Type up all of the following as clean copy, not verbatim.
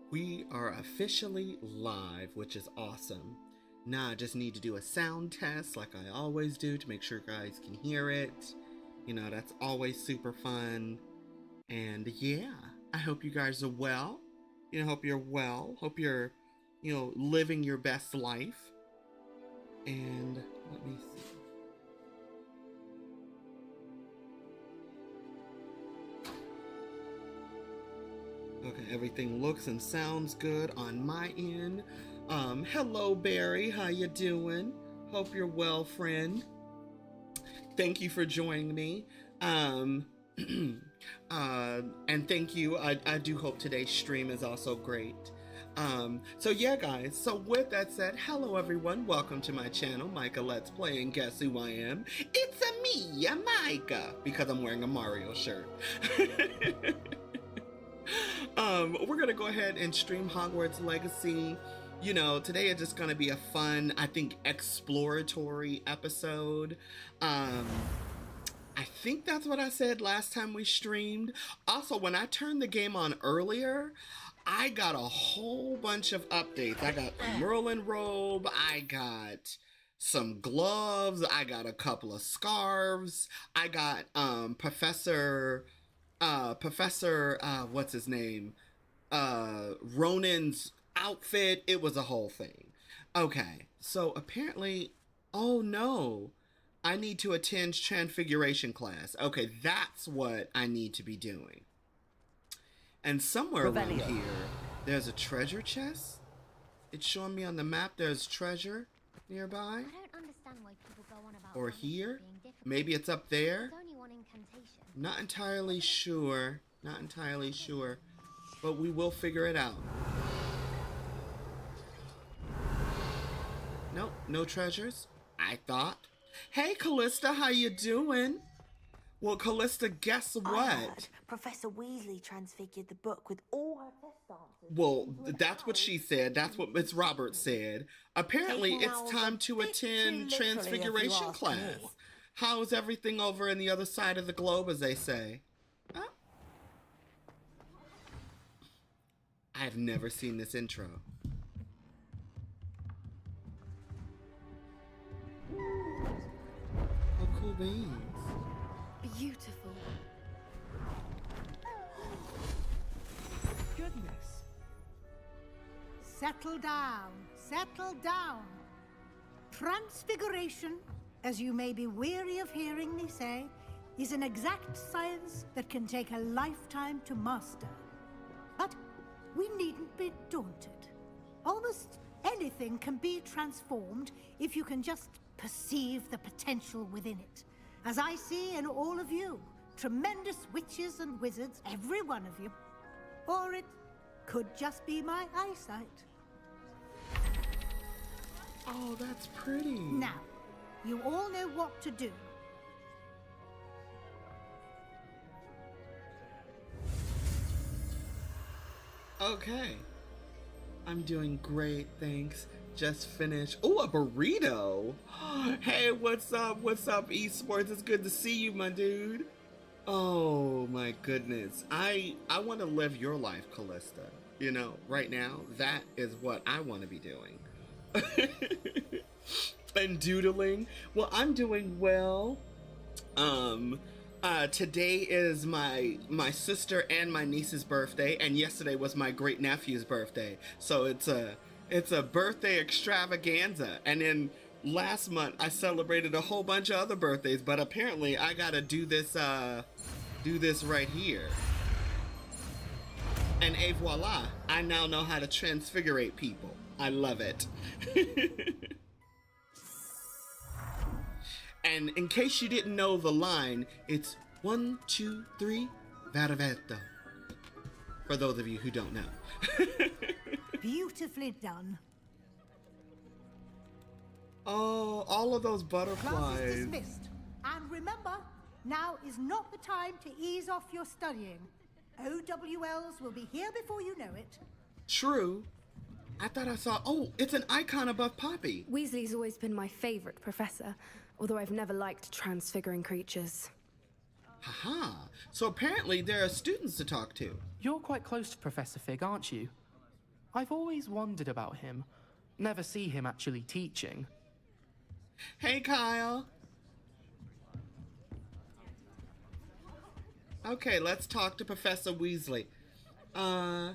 We are officially live, which is awesome. Now I just need to do a sound test like I always do to make sure you guys can hear it. You know, that's always super fun. And yeah, I hope you guys are well. You know, hope you're well. Hope you're, living your best life. And let me see. Okay, everything looks and sounds good on my end. Hello, Barry. How you doing? Hope you're well, friend. Thank you for joining me. And thank you. I do hope today's stream is also great. So yeah, guys. So with that said, hello, everyone. Welcome to my channel, Micah Let's Play, and guess who I am? It's me, Micah, because I'm wearing a Mario shirt. We're gonna go ahead and stream Hogwarts Legacy. You know, today is just gonna be a fun, I think, exploratory episode. I think that's what I said last time we streamed. Also, when I turned the game on earlier, I got a whole bunch of updates. I got a Merlin robe, I got some gloves, I got a couple of scarves, I got Professor what's his name? Ronan's outfit. It was a whole thing. Okay, so apparently, oh no, I need to attend Transfiguration class. Okay, that's what I need to be doing. And somewhere around here, there's a treasure chest. It's showing me on the map there's treasure nearby. I don't understand why people go on about or here. Maybe it's up there. Not entirely sure. Not entirely sure. But we will figure it out. Nope, no treasures. I thought. Hey, Callista, how you doing? Well, Callista, guess what? Professor Weasley transfigured the book with all her test answers. Well, that's what she said. That's what Miss Roberts said. Apparently, it's time to attend Transfiguration class. How's everything over in the other side of the globe, as they say? Oh. I've never seen this intro. Oh, cool beans. Beautiful. Goodness. Settle down. Settle down. Transfiguration, as you may be weary of hearing me say, is an exact science that can take a lifetime to master. But we needn't be daunted. Almost anything can be transformed if you can just perceive the potential within it. As I see in all of you, tremendous witches and wizards, every one of you. Or it could just be my eyesight. Oh, that's pretty. Now, you all know what to do. Okay. I'm doing great, thanks. Just finished. Oh, a burrito. Hey, what's up? What's up, esports? It's good to see you, my dude. Oh my goodness. I want to live your life, Callista. You know, right now, that is what I want to be doing. And doodling. Well, I'm doing well. Today is my sister and my niece's birthday, and yesterday was my great nephew's birthday. So it's a birthday extravaganza. And then last month I celebrated a whole bunch of other birthdays, but apparently I gotta do this right here. And et voila, I now know how to transfigurate people. I love it. And in case you didn't know the line, it's 1, 2, 3, Varavetto. For those of you who don't know. Beautifully done. Oh, all of those butterflies. Class is dismissed. And remember, now is not the time to ease off your studying. OWLs will be here before you know it. True. I thought I saw, oh, it's an icon above Poppy. Weasley's always been my favorite professor, although I've never liked transfiguring creatures. Haha. So apparently there are students to talk to. You're quite close to Professor Fig, aren't you? I've always wondered about him. Never see him actually teaching. Hey, Kyle. Okay, let's talk to Professor Weasley. Oh,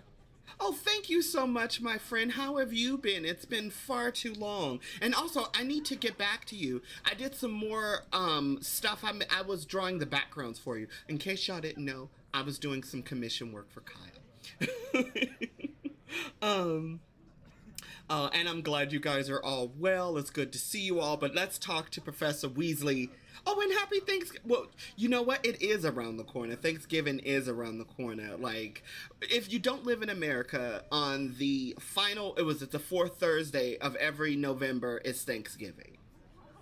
thank you so much, my friend. How have you been? It's been far too long. And also, I need to get back to you. I did some more stuff. I was drawing the backgrounds for you. In case y'all didn't know, I was doing some commission work for Kyle. And I'm glad you guys are all well. It's good to see you all. But let's talk to Professor Weasley. Oh, and happy Thanksgiving. Well, you know what? It is around the corner. Thanksgiving is around the corner. Like, if you don't live in America, on the the fourth Thursday of every November is Thanksgiving.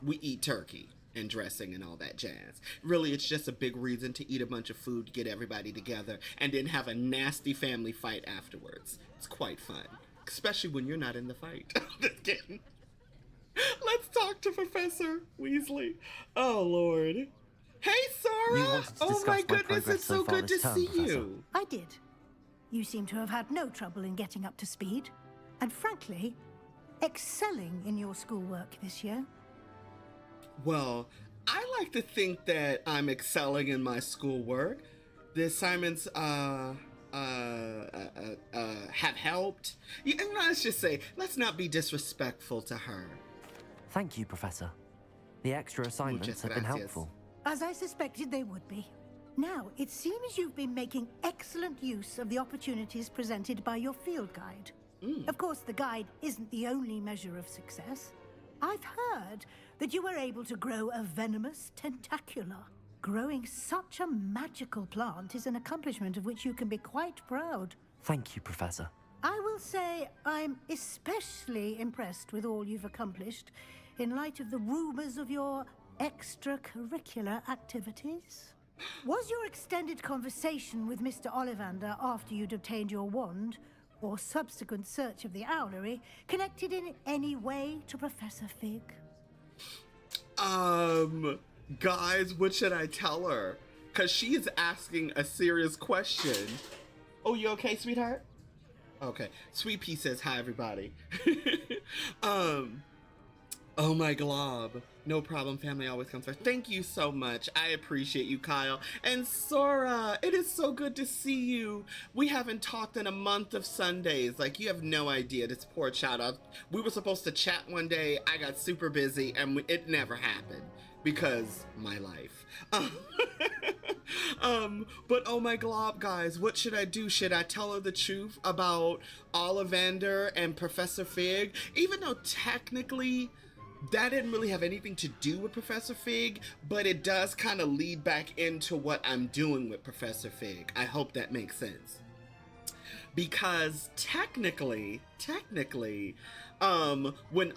We eat turkey and dressing and all that jazz. Really, it's just a big reason to eat a bunch of food, get everybody together, and then have a nasty family fight afterwards. It's quite fun. Especially when you're not in the fight. Just kidding. Let's talk to Professor Weasley. Oh, Lord. Hey, Sora! Oh, my goodness, it's so good to see you. I did. You seem to have had no trouble in getting up to speed. And frankly, excelling in your schoolwork this year. Well, I like to think that I'm excelling in my schoolwork. The assignments, have helped. And let's just say, let's not be disrespectful to her. Thank you, Professor. The extra assignments have been helpful. As I suspected they would be. Now, it seems you've been making excellent use of the opportunities presented by your field guide. Of course, the guide isn't the only measure of success. I've heard that you were able to grow a venomous tentacula. Growing such a magical plant is an accomplishment of which you can be quite proud. Thank you, Professor. I will say I'm especially impressed with all you've accomplished in light of the rumors of your extracurricular activities. Was your extended conversation with Mr. Ollivander after you'd obtained your wand, or subsequent search of the owlery, connected in any way to Professor Fig? Guys, what should I tell her? Because she is asking a serious question. Oh, you okay, sweetheart? Okay. Sweetpea says, hi, everybody. Oh, my glob. No problem, family always comes first. Thank you so much. I appreciate you, Kyle. And Sora, it is so good to see you. We haven't talked in a month of Sundays. Like, you have no idea. This poor child. We were supposed to chat one day. I got super busy, and it never happened. Because my life. But oh my glob, guys, what should I do? Should I tell her the truth about Ollivander and Professor Fig? Even though technically that didn't really have anything to do with Professor Fig, but it does kind of lead back into what I'm doing with Professor Fig. I hope that makes sense. Because technically, when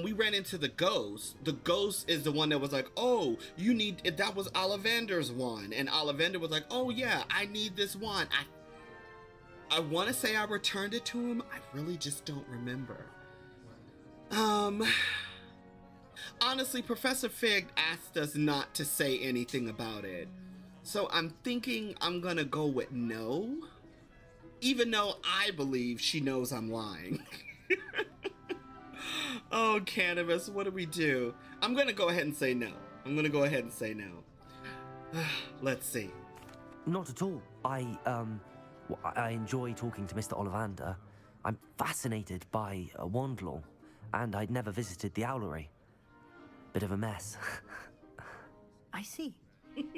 we ran into the ghost is the one that was like, oh, that was Ollivander's wand. And Ollivander was like, oh yeah, I need this wand. I want to say I returned it to him. I really just don't remember. Honestly, Professor Fig asked us not to say anything about it. So I'm thinking I'm gonna go with no. Even though I believe she knows I'm lying. Oh, Cannabis, what do we do? I'm gonna go ahead and say no. Let's see. Not at all. I enjoy talking to Mr. Ollivander. I'm fascinated by wand law, and I'd never visited the owlery. Bit of a mess. I see.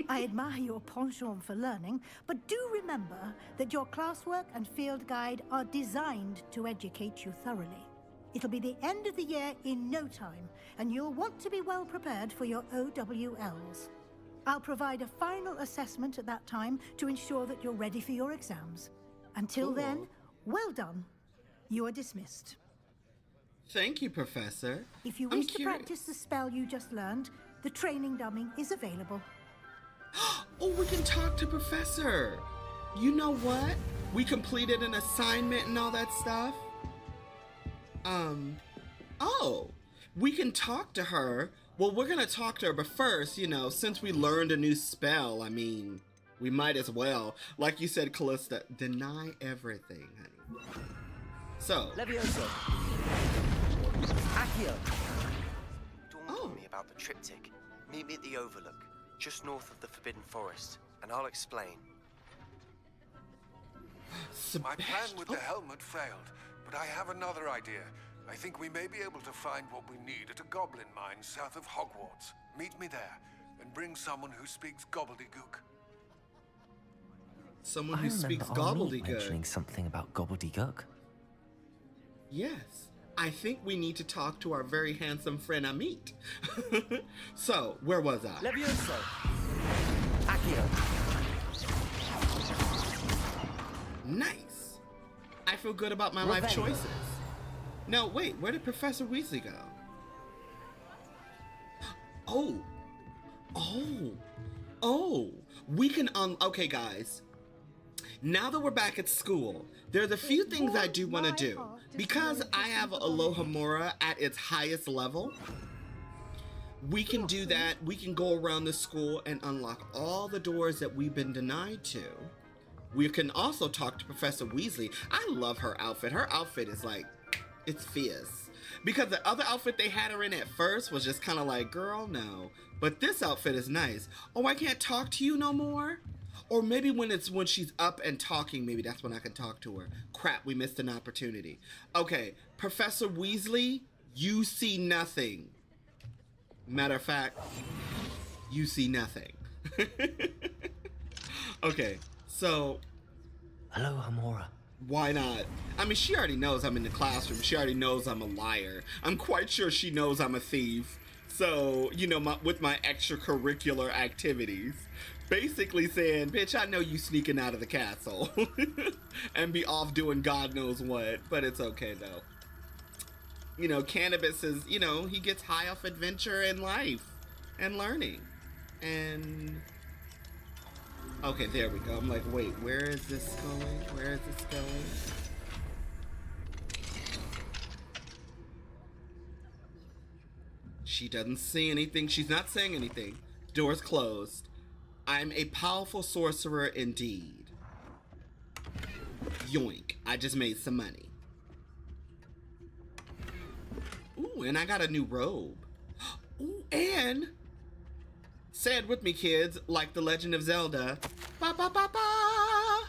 I admire your penchant for learning, but do remember that your classwork and field guide are designed to educate you thoroughly. It'll be the end of the year in no time, and you'll want to be well prepared for your OWLs. I'll provide a final assessment at that time to ensure that you're ready for your exams. Until then, well done. You are dismissed. Thank you, Professor. If you wish to practice the spell you just learned, the training dummy is available. Oh, we can talk to Professor. You know what? We completed an assignment and all that stuff. Oh, we can talk to her. Well, we're gonna talk to her, but first, since we learned a new spell, I mean, we might as well, like you said, Callista, deny everything, honey. So. Levioso. Accio. Dawned on me about the triptych. Meet me at the Overlook, just north of the Forbidden Forest, and I'll explain. My plan with the helmet failed, but I have another idea. I think we may be able to find what we need at a goblin mine south of Hogwarts. Meet me there, and bring someone who speaks gobbledygook. Someone who speaks I remember Armin gobbledygook. mentioning something about gobbledygook. Yes. I think we need to talk to our very handsome friend Amit. So, where was I? Levioso. Accio. Nice. I feel good about my life choices. No, wait, where did Professor Weasley go? Oh, we can, okay guys. Now that we're back at school, there's a few things I do want to do. Because I have Alohomora at its highest level, we can do that. We can go around the school and unlock all the doors that we've been denied to. We can also talk to Professor Weasley. I love her outfit. Her outfit is like, it's fierce. Because the other outfit they had her in at first was just kind of like, girl, no. But this outfit is nice. Oh, I can't talk to you no more? Or maybe when she's up and talking, maybe that's when I can talk to her. Crap, we missed an opportunity. Okay, Professor Weasley, you see nothing. Matter of fact, you see nothing. Okay, so... Alohomora. Why not? I mean, she already knows I'm in the classroom. She already knows I'm a liar. I'm quite sure she knows I'm a thief. So, you know, with my extracurricular activities. Basically saying, bitch, I know you sneaking out of the castle. And be off doing God knows what. But it's okay, though. You know, cannabis is, you know, he gets high off adventure and life. And learning. And... okay, there we go. I'm like, wait, where is this going? Where is this going? She doesn't see anything. She's not saying anything. Door's closed. I'm a powerful sorcerer indeed. Yoink. I just made some money. Ooh, and I got a new robe. Ooh, and... say it with me, kids, like The Legend of Zelda. Ba ba ba ba!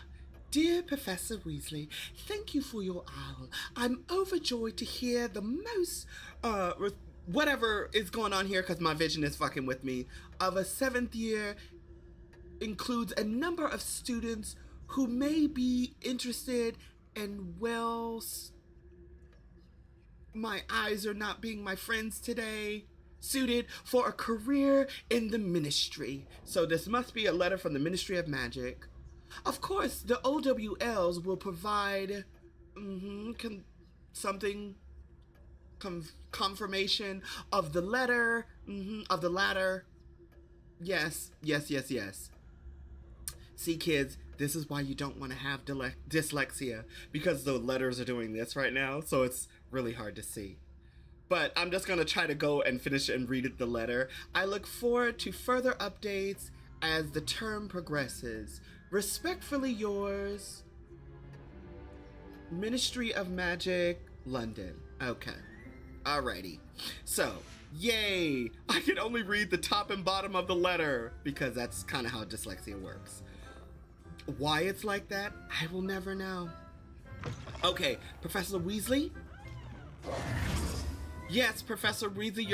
Dear Professor Weasley, thank you for your owl. I'm overjoyed to hear the most, whatever is going on here, because my vision is fucking with me, of a 7th year includes a number of students who may be interested and my eyes are not being my friends today. Suited for a career in the ministry. So this must be a letter from the Ministry of Magic. Of course, the OWLs will provide confirmation of the letter, of the latter. Yes. See, kids, this is why you don't want to have dyslexia, because the letters are doing this right now, so it's really hard to see. But I'm just going to try to go and finish and read the letter. I look forward to further updates as the term progresses. Respectfully yours, Ministry of Magic, London. Okay. Alrighty. So, yay! I can only read the top and bottom of the letter because that's kind of how dyslexia works. Why it's like that, I will never know. Okay, Professor Weasley? Yes, Professor Weasley,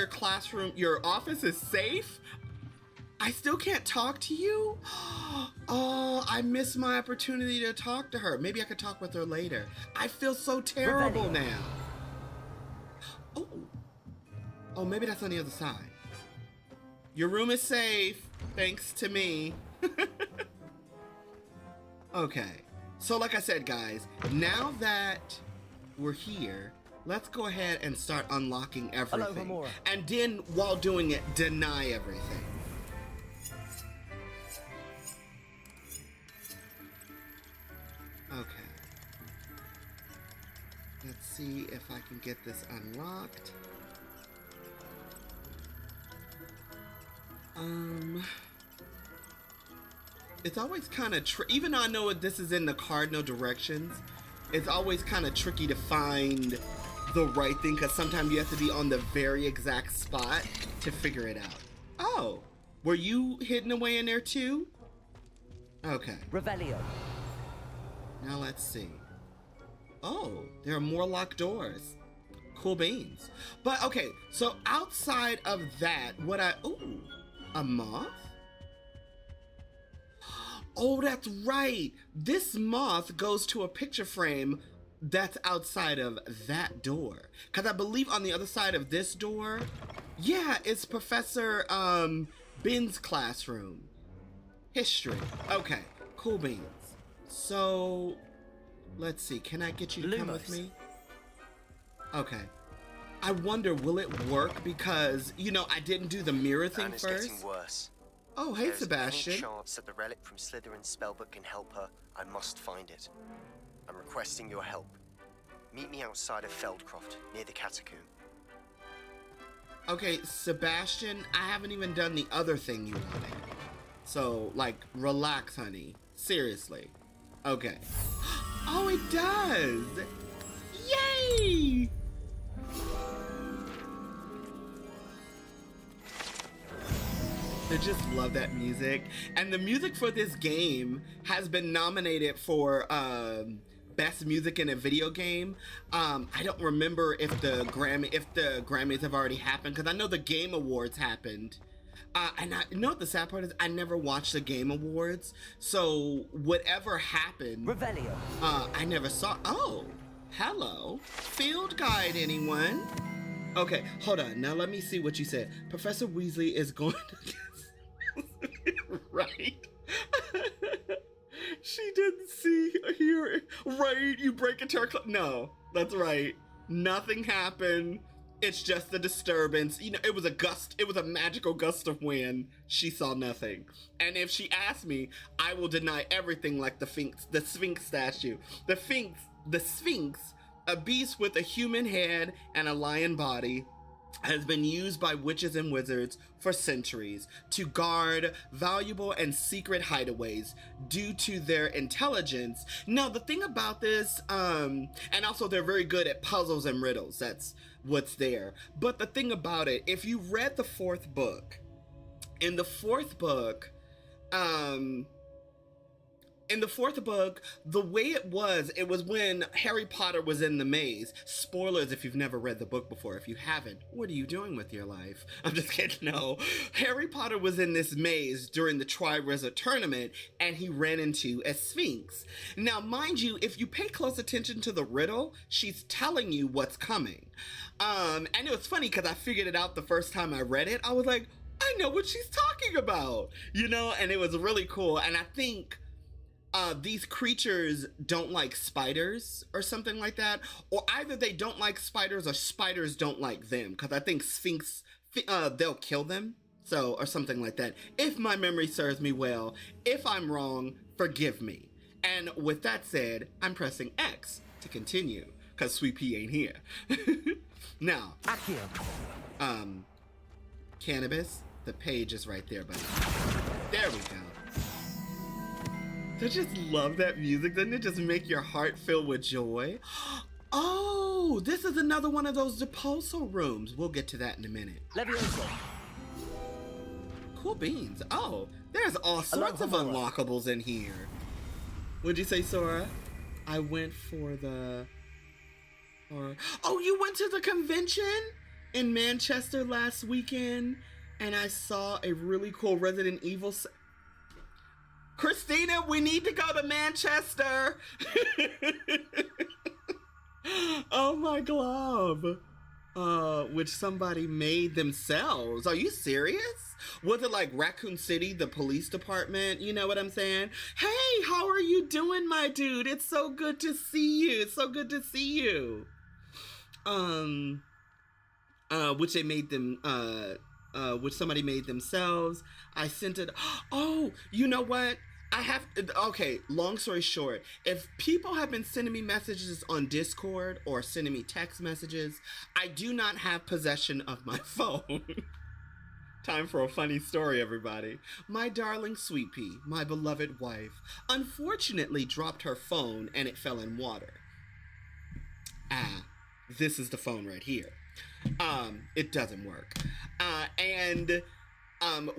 your office is safe? I still can't talk to you? Oh, I missed my opportunity to talk to her. Maybe I could talk with her later. I feel so terrible now. Oh, maybe that's on the other side. Your room is safe, thanks to me. Okay, so like I said, guys, now that we're here, let's go ahead and start unlocking everything. Hello, and then, while doing it, deny everything. Okay. Let's see if I can get this unlocked. It's always kind of even though I know this is in the cardinal directions, it's always kind of tricky to find the right thing because sometimes you have to be on the very exact spot to figure it out. Oh, were you hidden away in there too? Okay. Revelio. Now let's see. Oh, there are more locked doors. Cool beans. But okay, so outside of that, ooh, a moth? Oh, that's right. This moth goes to a picture frame that's outside of that door. Because I believe on the other side of this door, yeah, it's Professor Ben's classroom. History. Okay, cool beans. So, let's see. Can I get you to come with me? Okay. I wonder, will it work? Because, you know, I didn't do the mirror thing Anna's first. Getting worse. Oh, hey, There's Sebastian. any chance that the relic from Slytherin's spellbook can help her, I must find it. I'm requesting your help. Meet me outside of Feldcroft, near the catacomb. Okay, Sebastian, I haven't even done the other thing you wanted. So, like, relax, honey. Seriously. Okay. Oh, it does! Yay! I just love that music. And the music for this game has been nominated for Best Music in a Video Game. I don't remember if the Grammys have already happened, because I know the Game Awards happened. And you know what the sad part is? I never watched the Game Awards, so whatever happened, Revelio. I never saw. Oh, hello. Field guide, anyone? Okay, hold on. Now let me see what you said. Professor Weasley is going to right. She didn't see here. Right, you break into her no, that's right. Nothing happened. It's just a disturbance. You know, it was a magical gust of wind. She saw nothing. And if she asked me, I will deny everything like the Sphinx statue. The Sphinx, a beast with a human head and a lion body, has been used by witches and wizards for centuries to guard valuable and secret hideaways due to their intelligence. Now, the thing about this, and also they're very good at puzzles and riddles. That's what's there. But the thing about it, if you read the fourth book, in the fourth book, the way it was when Harry Potter was in the maze. Spoilers if you've never read the book before. If you haven't, what are you doing with your life? I'm just kidding. No. Harry Potter was in this maze during the Triwizard Tournament, and he ran into a Sphinx. Now, mind you, if you pay close attention to the riddle, she's telling you what's coming. And it was funny because I figured it out the first time I read it. I was like, I know what she's talking about, you know? And it was really cool. And I think these creatures don't like spiders or something like that, or either they don't like spiders or spiders don't like them, because I think Sphinx, they'll kill them, so, or something like that, if my memory serves me well. If I'm wrong, forgive me. And with that said, I'm pressing X to continue, because Sweetpea ain't here. Now, Accio. Cannabis, the page is right there, buddy. There we go. I just love that music. Doesn't it just make your heart fill with joy? Oh, this is another one of those Deposo rooms. We'll get to that in a minute. Levioso. Cool beans. Oh, there's all sorts of unlockables in here. What'd you say, Sora? I went for the... Oh, you went to the convention in Manchester last weekend, and I saw a really cool Resident Evil... Christina, we need to go to Manchester. Oh, my glove. Which somebody made themselves. Are you serious? Was it like Raccoon City, the police department? You know what I'm saying? Hey, how are you doing, my dude? It's so good to see you. It's so good to see you. Which they made them, which somebody made themselves. I sent it. Oh, you know what? Okay, long story short, if people have been sending me messages on Discord or sending me text messages, I do not have possession of my phone. Time for a funny story, everybody. My darling Sweetpea, my beloved wife, unfortunately dropped her phone and it fell in water. This is the phone right here. It doesn't work. And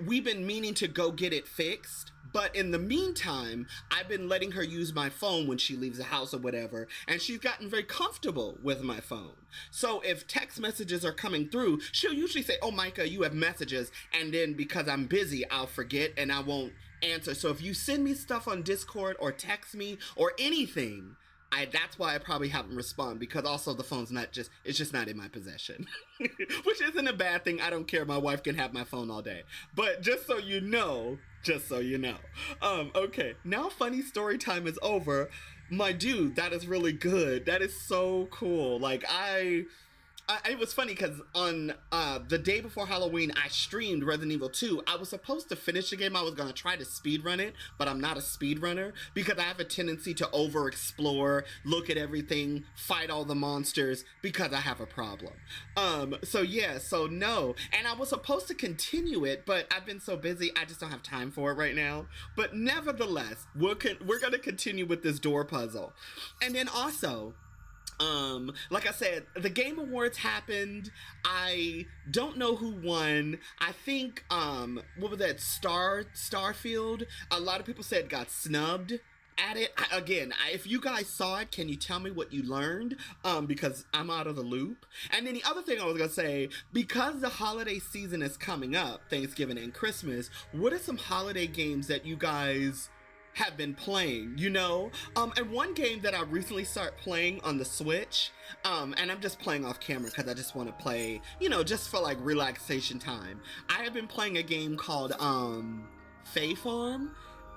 we've been meaning to go get it fixed, but in the meantime, I've been letting her use my phone when she leaves the house or whatever, and she's gotten very comfortable with my phone. So if text messages are coming through, she'll usually say, "Oh, Micah, you have messages," and then because I'm busy, I'll forget and I won't answer. So if you send me stuff on Discord or text me or anything, that's why I probably haven't responded, because also the phone's it's just not in my possession. Which isn't a bad thing. I don't care. My wife can have my phone all day. But just so you know. Okay, now funny story time is over. My dude, that is really good. That is so cool. Like, it was funny because on the day before Halloween, I streamed Resident Evil 2. I was supposed to finish the game. I was going to try to speedrun it, but I'm not a speedrunner because I have a tendency to over-explore, look at everything, fight all the monsters because I have a problem. So no. And I was supposed to continue it, but I've been so busy, I just don't have time for it right now. But nevertheless, we're going to continue with this door puzzle. And then also, like I said, the Game Awards happened. I don't know who won. I think, what was that, Starfield? A lot of people said got snubbed at it. If you guys saw it, can you tell me what you learned? Because I'm out of the loop. And then the other thing I was gonna say, because the holiday season is coming up, Thanksgiving and Christmas, what are some holiday games that you guys have been playing, and one game that I recently started playing on the Switch, and I'm just playing off camera because I just want to play, just for like relaxation time. I have been playing a game called Fae Farm,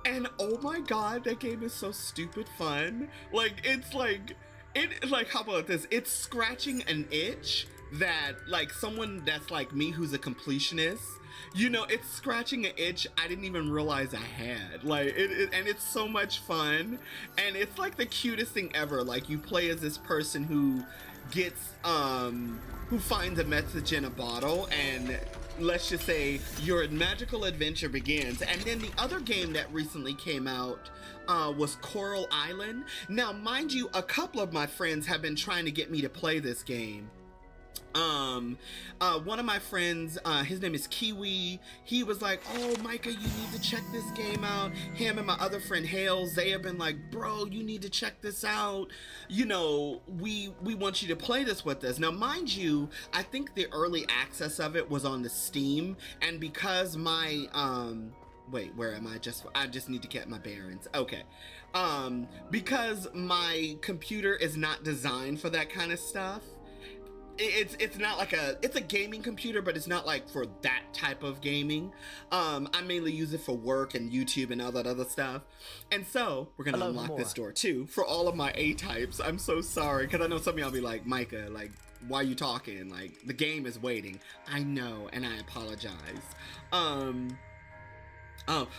and oh my god, that game is so stupid fun. How about this? It's scratching an itch that like someone that's like me who's a completionist, it's scratching an itch I didn't even realize I had. And it's so much fun, and it's like the cutest thing ever. Like, you play as this person who gets who finds a message in a bottle, and let's just say your magical adventure begins. And then the other game that recently came out was Coral Island. Now, mind you, a couple of my friends have been trying to get me to play this game. One of my friends, his name is Kiwi, he was like, "Oh, Micah, you need to check this game out." Him and my other friend Hales, they have been like, "Bro, you need to check this out. We want you to play this with us." Now, mind you, I think the early access of it was on the Steam, and because my, wait, where am I? I just need to get my bearings. Okay. Because my computer is not designed for that kind of stuff, it's not like it's a gaming computer, but it's not like for that type of gaming. I mainly use it for work and YouTube and all that other stuff. And so we're gonna unlock this door too for all of my A-types. I'm so sorry, because I know some of y'all be like, "Micah, like, why are you talking? Like, the game is waiting." I know, and I apologize.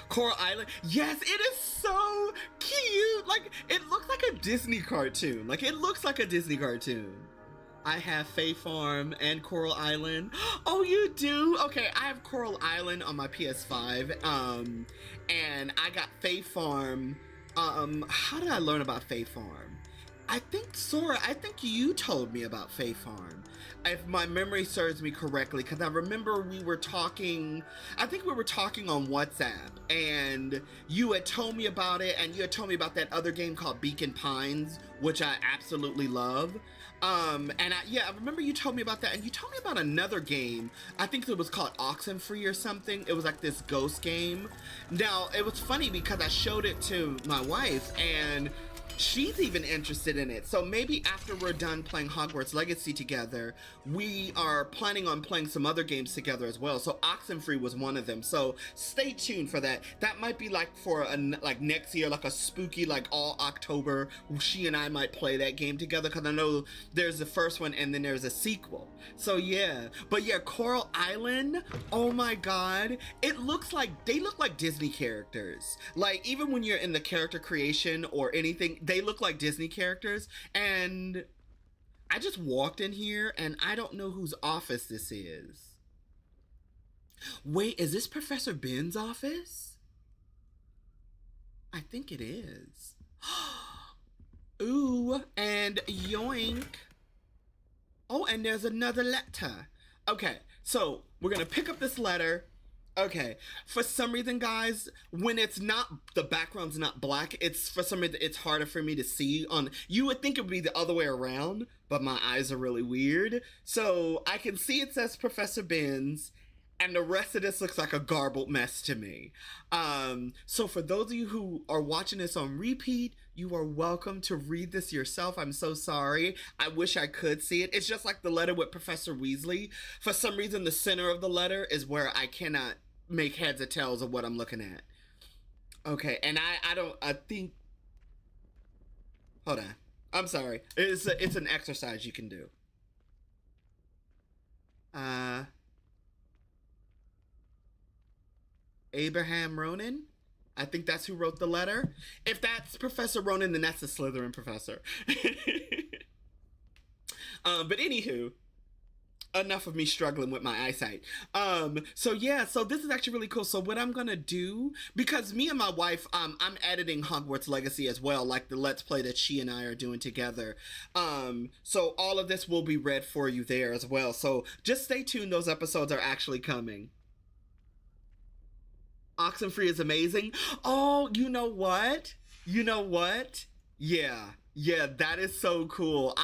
Coral Island. Yes, it is so cute. Like, it looks like a Disney cartoon. I have Fae Farm and Coral Island. Oh, you do? Okay, I have Coral Island on my PS5. And I got Fae Farm. How did I learn about Fae Farm? I think, Sora, you told me about Fae Farm, if my memory serves me correctly, because I remember we were talking on WhatsApp, and you had told me about it, and you had told me about that other game called Beacon Pines, which I absolutely love. I remember you told me about that, and you told me about another game. I think it was called Oxenfree or something. It was like this ghost game. Now, it was funny because I showed it to my wife, and she's even interested in it. So maybe after we're done playing Hogwarts Legacy together, we are planning on playing some other games together as well. So Oxenfree was one of them. So stay tuned for that. That might be like for next year, like a spooky, like all October, she and I might play that game together, because I know there's the first one and then there's a sequel. So yeah, but yeah, Coral Island, oh my god, they look like Disney characters. Like, even when you're in the character creation or anything, they look like Disney characters. And I just walked in here and I don't know whose office this is. Wait, is this Professor Ben's office? I think it is. Ooh, and yoink. Oh, and there's another letter. Okay, so we're gonna pick up this letter. Okay, for some reason, guys, when it's not, the background's not black, it's, for some reason, it's harder for me to see on, you would think it would be the other way around, but my eyes are really weird. So I can see it says Professor Binns, and the rest of this looks like a garbled mess to me. So for those of you who are watching this on repeat, you are welcome to read this yourself. I'm so sorry. I wish I could see it. It's just like the letter with Professor Weasley. For some reason, the center of the letter is where I cannot make heads or tails of what I'm looking at. Okay, and I think, hold on. I'm sorry. It's an exercise you can do. Abraham Ronan? I think that's who wrote the letter. If that's Professor Ronan, then that's the Slytherin professor. But anywho, enough of me struggling with my eyesight. So yeah, so this is actually really cool. So what I'm gonna do, because me and my wife, I'm editing Hogwarts Legacy as well, like the Let's Play that she and I are doing together. So all of this will be read for you there as well. So just stay tuned, those episodes are actually coming. Oxenfree is amazing. Oh, you know what? You know what? Yeah, that is so cool.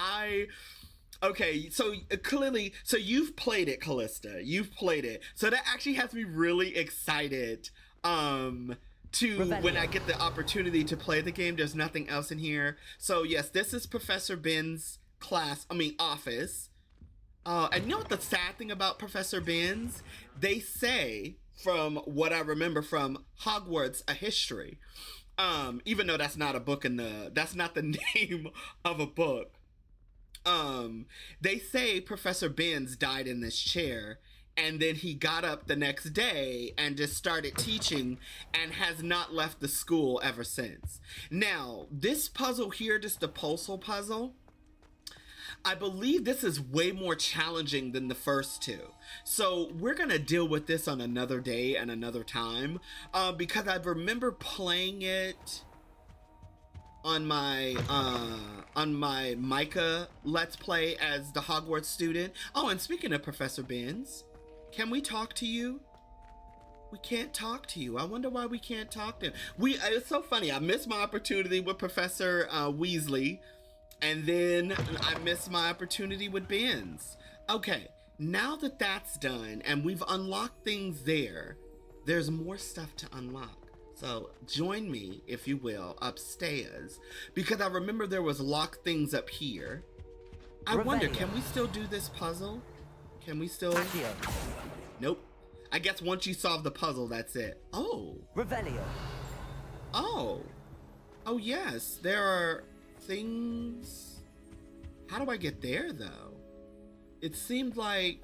Okay, so clearly, so you've played it, Callista. You've played it. So that actually has me really excited when I get the opportunity to play the game. There's nothing else in here. So yes, this is Professor Binns' office. And you know what the sad thing about Professor Binns? They say, from what I remember from Hogwarts, A History, even though that's not a book that's not the name of a book. They say Professor Binns died in this chair, and then he got up the next day and just started teaching and has not left the school ever since. Now, this puzzle here, just the Pulsal puzzle, I believe this is way more challenging than the first two. So we're gonna deal with this on another day and another time, because I remember playing it on my Micah Let's Play as the Hogwarts student. Oh, and speaking of Professor Binns, can we talk to you? We can't talk to you. I wonder why we can't talk to him. It's so funny. I missed my opportunity with Professor Weasley, and then I missed my opportunity with Binns. Okay, now that that's done and we've unlocked things there, there's more stuff to unlock. So join me, if you will, upstairs, because I remember there was locked things up here. I wonder, can we still do this puzzle? Can we still? Accio. Nope. I guess once you solve the puzzle, that's it. Oh. Revelio. Oh. Oh yes, there are things. How do I get there though? It seemed like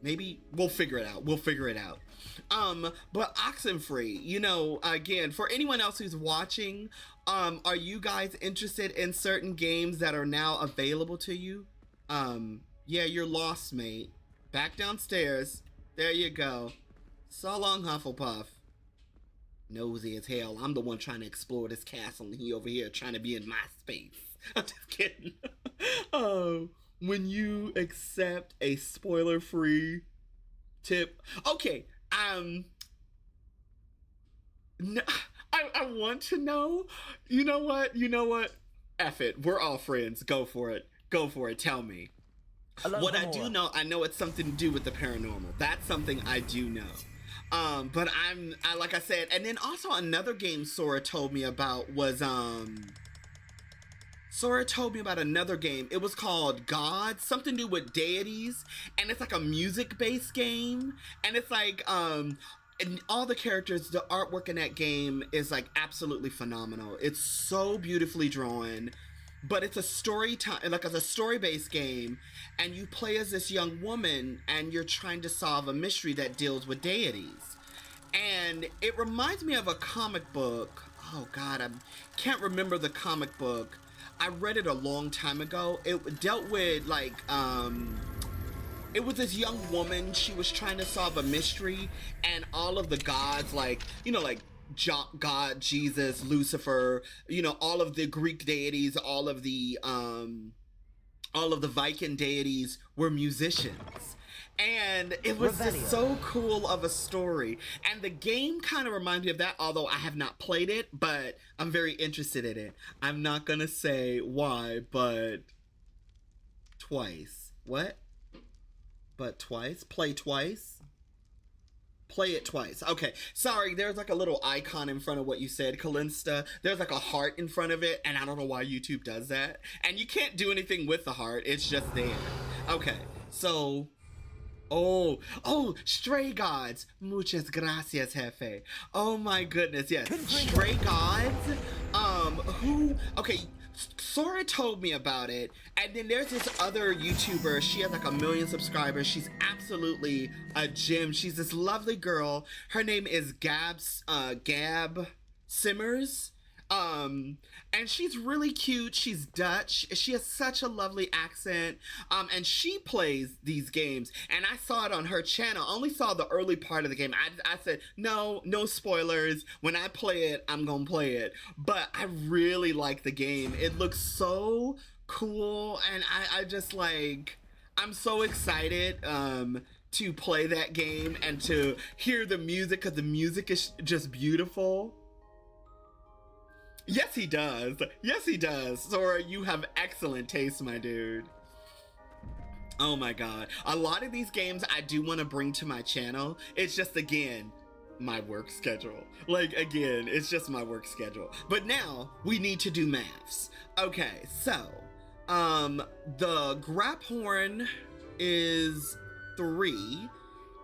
maybe we'll figure it out. But Oxenfree, you know, again, for anyone else who's watching, are you guys interested in certain games that are now available to you? Yeah, you're lost, mate. Back downstairs. There you go. So long, Hufflepuff. Nosy as hell. I'm the one trying to explore this castle, and he over here trying to be in my space. I'm just kidding. When you accept a spoiler-free tip. Okay, no, I want to know. You know what? F it. We're all friends. Go for it. Tell me. What I do know, I know it's something to do with the paranormal. That's something I do know. But like I said, and then also another game Sora told me about was, another game. It was called God, something to do with deities, and it's like a music-based game, and it's like, and all the characters, the artwork in that game is like absolutely phenomenal. It's so beautifully drawn, but it's a story-based game, and you play as this young woman, and you're trying to solve a mystery that deals with deities. And it reminds me of a comic book. Oh God, I can't remember the comic book. I read it a long time ago. It dealt with like, it was this young woman. She was trying to solve a mystery, and all of the gods, like, you know, like God, Jesus, Lucifer, you know, all of the Greek deities, all of the all of the Viking deities were musicians. And it was just so cool of a story. And the game kind of reminds me of that, although I have not played it, but I'm very interested in it. I'm not going to say why, but twice. What? But twice? Play twice? Play it twice. Okay, sorry, there's like a little icon in front of what you said, Kalinsta. There's like a heart in front of it, and I don't know why YouTube does that. And you can't do anything with the heart, it's just there. Okay, so... Oh, Stray Gods. Muchas gracias, Jefe. Oh my goodness, yes. Stray Gods, okay, Sora told me about it, and then there's this other YouTuber. She has like 1 million subscribers. She's absolutely a gem. She's this lovely girl. Her name is Gab Simmers. And she's really cute. She's Dutch. She has such a lovely accent. And she plays these games. And I saw it on her channel. I only saw the early part of the game. I said, no spoilers. When I play it, I'm gonna play it. But I really like the game. It looks so cool. And I just like, I'm so excited, to play that game and to hear the music, because the music is just beautiful. Yes, he does. Yes, he does. Sora, you have excellent taste, my dude. Oh my god. A lot of these games I do want to bring to my channel. It's just, again, my work schedule. Like, again, it's just my work schedule. But now, we need to do maths. Okay, so, the Graphorn is 3.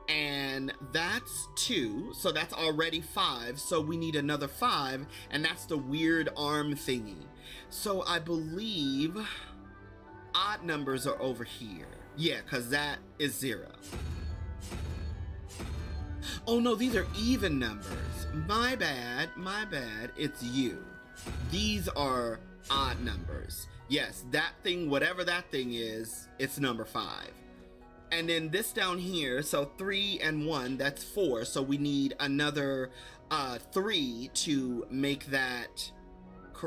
And that's 2, so that's already 5, so we need another 5, and that's the weird arm thingy. So I believe odd numbers are over here. Yeah, because that is 0. Oh no, these are even numbers. My bad, it's you. These are odd numbers. Yes, that thing, whatever that thing is, it's number 5. And then this down here, so 3 and 1, that's 4. So we need another 3 to make that.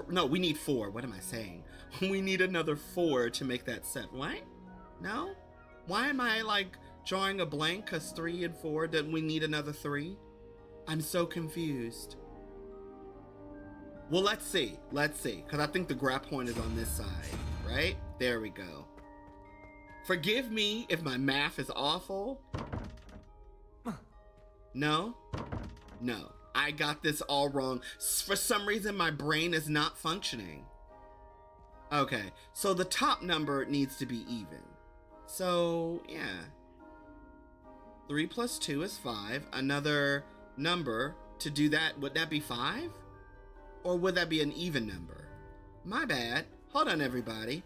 No, we need 4. What am I saying? We need another 4 to make that 7. What? No? Why am I like drawing a blank? Because 3 and 4, then we need another 3? I'm so confused. Well, let's see. Because I think the Graphorn is on this side, right? There we go. Forgive me if my math is awful. No? No. I got this all wrong. For some reason, my brain is not functioning. Okay, so the top number needs to be even. So, yeah. 3 plus 2 is 5. Another number to do that, would that be 5? Or would that be an even number? My bad. Hold on, everybody.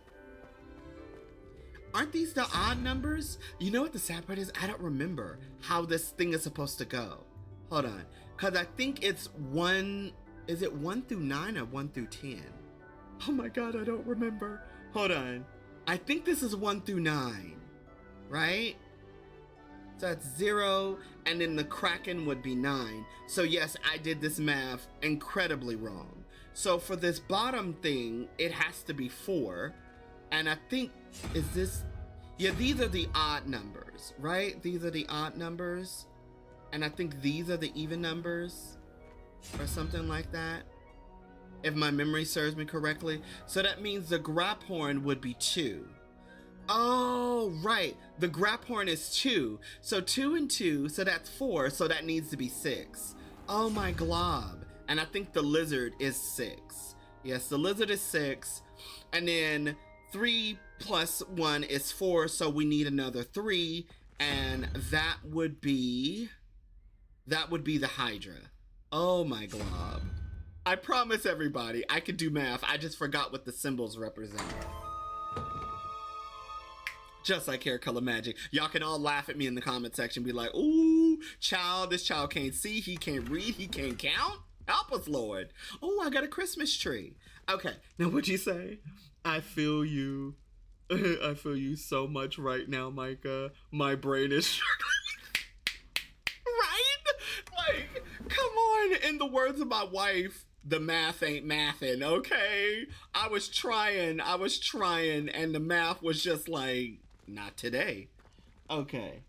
Aren't these the odd numbers? You know what the sad part is? I don't remember how this thing is supposed to go. Hold on. Because I think it's 1... Is it 1 through 9 or 1 through 10? Oh my god, I don't remember. Hold on. I think this is 1 through 9. Right? So that's 0. And then the Kraken would be 9. So yes, I did this math incredibly wrong. So for this bottom thing, it has to be 4. And I think, is this, yeah, these are the odd numbers, right? These are the odd numbers. And I think these are the even numbers or something like that, if my memory serves me correctly. So that means the Graphorn would be 2. Oh, right. The Graphorn is 2. So 2 and 2, so that's 4. So that needs to be 6. Oh my glob. And I think the lizard is 6. Yes, the lizard is 6. And then 3 plus 1 is 4, so we need another 3, and that would be the Hydra. Oh my glob. I promise everybody, I could do math. I just forgot what the symbols represent. Just like hair color magic. Y'all can all laugh at me in the comment section, be like, ooh, child, this child can't see, he can't read, he can't count. Help us, Lord. Oh, I got a Christmas tree. Okay, now what'd you say? I feel you. I feel you so much right now, Micah. My brain is struggling. Right? Like, come on. In the words of my wife, The math ain't mathin', okay? I was trying, and the math was just like, not today. Okay.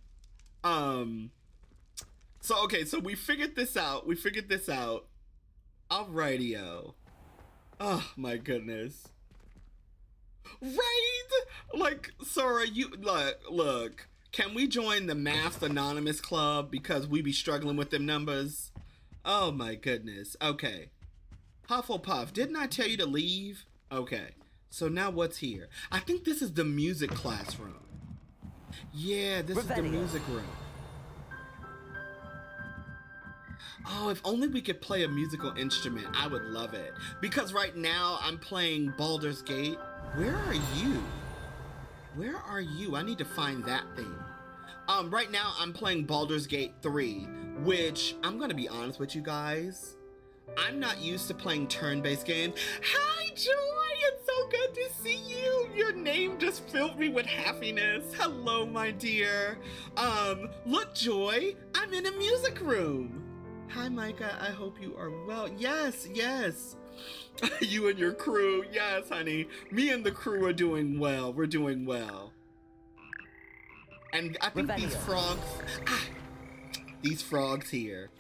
So we figured this out. Alrighty-o. Oh my goodness. Right? Like, Sora, you look, can we join the Maths Anonymous Club because we be struggling with them numbers? Oh my goodness. Okay. Hufflepuff, didn't I tell you to leave? Okay. So now what's here? I think this is the music classroom. Yeah, this is the music room. Oh, if only we could play a musical instrument, I would love it. Because right now I'm playing Baldur's Gate. Where are you? Where are you? I need to find that thing. Right now I'm playing Baldur's Gate 3, which I'm gonna be honest with you guys. I'm not used to playing turn-based games. Hi, Joy! It's so good to see you! Your name just filled me with happiness. Hello, my dear. Look, Joy, I'm in a music room. Hi, Micah, I hope you are well. Yes. You and your crew, yes, honey. Me and the crew are doing well. We're doing well. And I think these frogs here.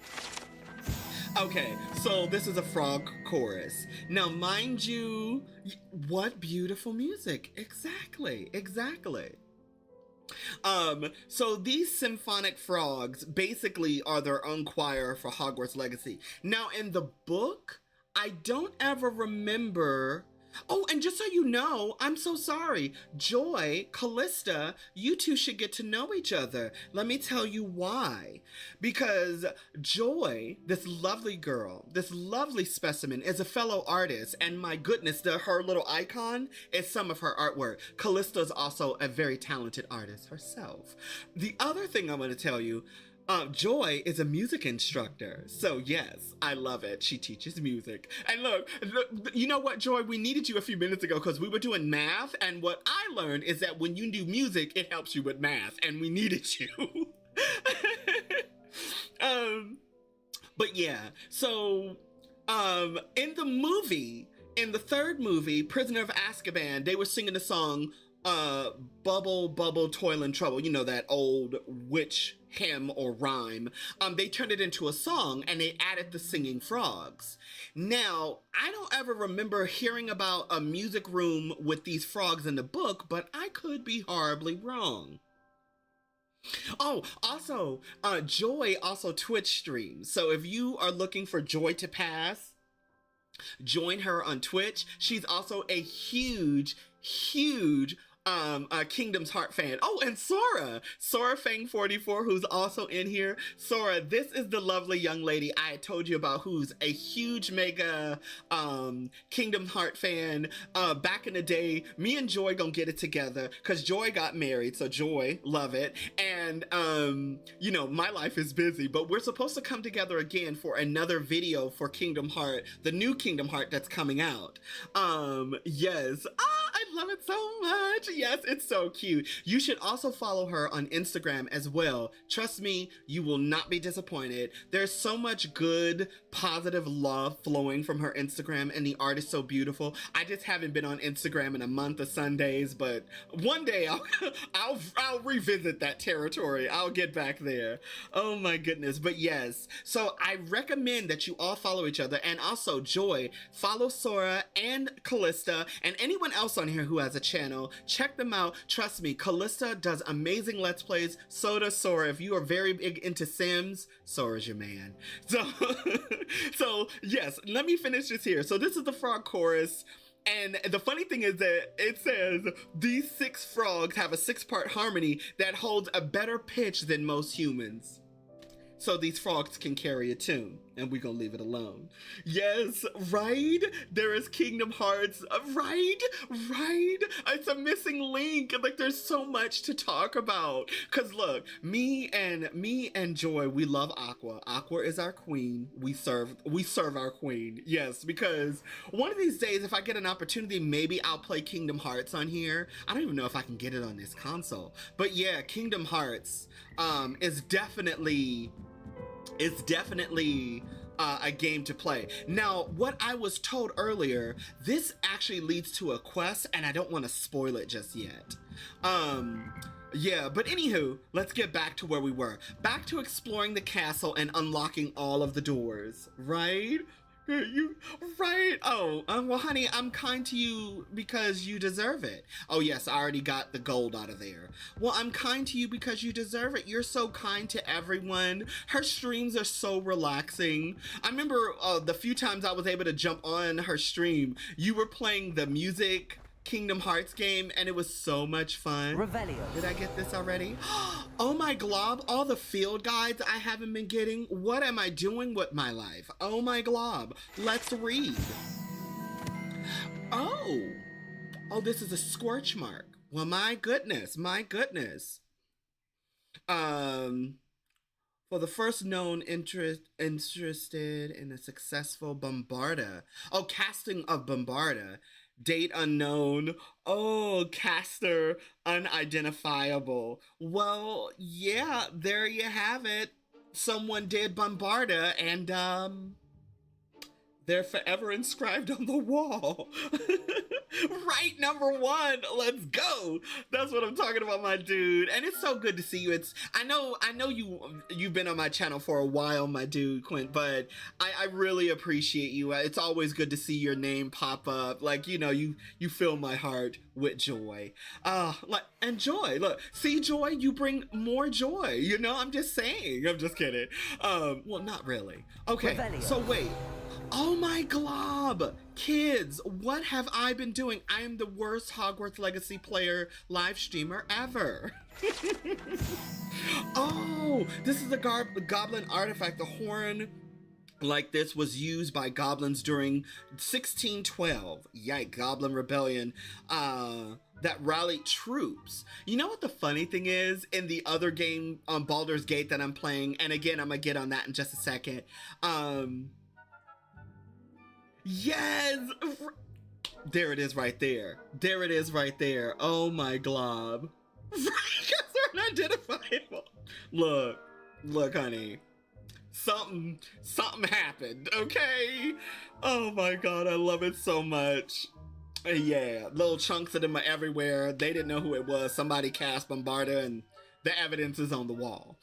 Okay, so this is a frog chorus. Now, mind you, what beautiful music. Exactly. So these symphonic frogs basically are their own choir for Hogwarts Legacy. Now, in the book, I don't ever remember. Oh, and just so you know, I'm so sorry. Joy, Callista, you two should get to know each other. Let me tell you why. Because Joy, this lovely girl, this lovely specimen, is a fellow artist. And my goodness, her little icon is some of her artwork. Callista's also a very talented artist herself. The other thing I'm going to tell you, Joy is a music instructor. So yes, I love it. She teaches music. And look, you know what, Joy? We needed you a few minutes ago because we were doing math. And what I learned is that when you do music, it helps you with math. And we needed you. But yeah, so in the movie, in the third movie, Prisoner of Azkaban, they were singing the song Bubble, Bubble, Toil and Trouble. You know, that old witch hymn or rhyme. They turned it into a song and they added the singing frogs. Now, I don't ever remember hearing about a music room with these frogs in the book, but I could be horribly wrong. Oh, also, Joy also Twitch streams. So if you are looking for Joy to Pass, join her on Twitch. She's also a huge Kingdom's Heart fan. Oh, and Sora Fang 44, who's also in here. Sora, this is the lovely young lady I had told you about, who's a huge mega Kingdom's Heart fan. Back in the day, me and Joy gonna get it together because Joy got married, so Joy, love it. And you know, my life is busy, but we're supposed to come together again for another video for Kingdom Heart, the new Kingdom Heart that's coming out. Yes. I love it so much. Yes, it's so cute. You should also follow her on Instagram as well. Trust me, you will not be disappointed. There's so much good, positive love flowing from her Instagram, and the art is so beautiful. I just haven't been on Instagram in a month of Sundays, but one day I'll revisit that territory. I'll get back there. Oh my goodness. But yes, so I recommend that you all follow each other, and also Joy, follow Sora and Callista and anyone else on here who has a channel. Check them out. Trust me, Callista does amazing Let's Plays. So does Sora. If you are very big into Sims, Sora's your man. So yes, let me finish this here. So this is the frog chorus. And the funny thing is that it says these 6 frogs have a 6-part harmony that holds a better pitch than most humans. So these frogs can carry a tune, and we're gonna leave it alone. Yes, right? There is Kingdom Hearts, right? It's a missing link. Like, there's so much to talk about. Cause look, me and Joy, we love Aqua. Aqua is our queen. We serve our queen. Yes, because one of these days, if I get an opportunity, maybe I'll play Kingdom Hearts on here. I don't even know if I can get it on this console. But yeah, Kingdom Hearts is definitely a game to play. Now, what I was told earlier, this actually leads to a quest, and I don't want to spoil it just yet. Yeah, but anywho, let's get back to where we were. Back to exploring the castle and unlocking all of the doors, right? Right? Oh, well, honey, I'm kind to you because you deserve it. Oh, yes, I already got the gold out of there. Well, I'm kind to you because you deserve it. You're so kind to everyone. Her streams are so relaxing. I remember the few times I was able to jump on her stream, you were playing the music Kingdom Hearts game, and it was so much fun. Revelio. Did I get this already? Oh my glob, all the field guides I haven't been getting. What am I doing with my life? Oh my glob, let's read. Oh, this is a scorch mark. Well, my goodness. For the first known interested in a successful Bombarda. Oh, casting of Bombarda. Date unknown. Oh, caster unidentifiable. Well, yeah, there you have it. Someone did Bombarda, and they're forever inscribed on the wall. Right, number one. Let's go. That's what I'm talking about, my dude. And it's so good to see you. I know you've been on my channel for a while, my dude, Quint, but I really appreciate you. It's always good to see your name pop up. Like, you fill my heart with joy. And joy. Look, see joy, you bring more joy. I'm just saying. I'm just kidding. Well, not really. Okay. Revelio. So wait. Oh my glob! Kids, what have I been doing? I am the worst Hogwarts Legacy player live streamer ever. Oh, this is the goblin artifact. The horn like this was used by goblins during 1612. Yike, Goblin Rebellion. That rallied troops. You know what the funny thing is? In the other game, Baldur's Gate that I'm playing, and again, I'm gonna get on that in just a second. Yes! There it is right there. Oh my glob. Because they're unidentifiable. Look, honey. Something happened, okay? Oh my god, I love it so much. Yeah, little chunks of them are everywhere. They didn't know who it was. Somebody cast Bombarda, and the evidence is on the wall.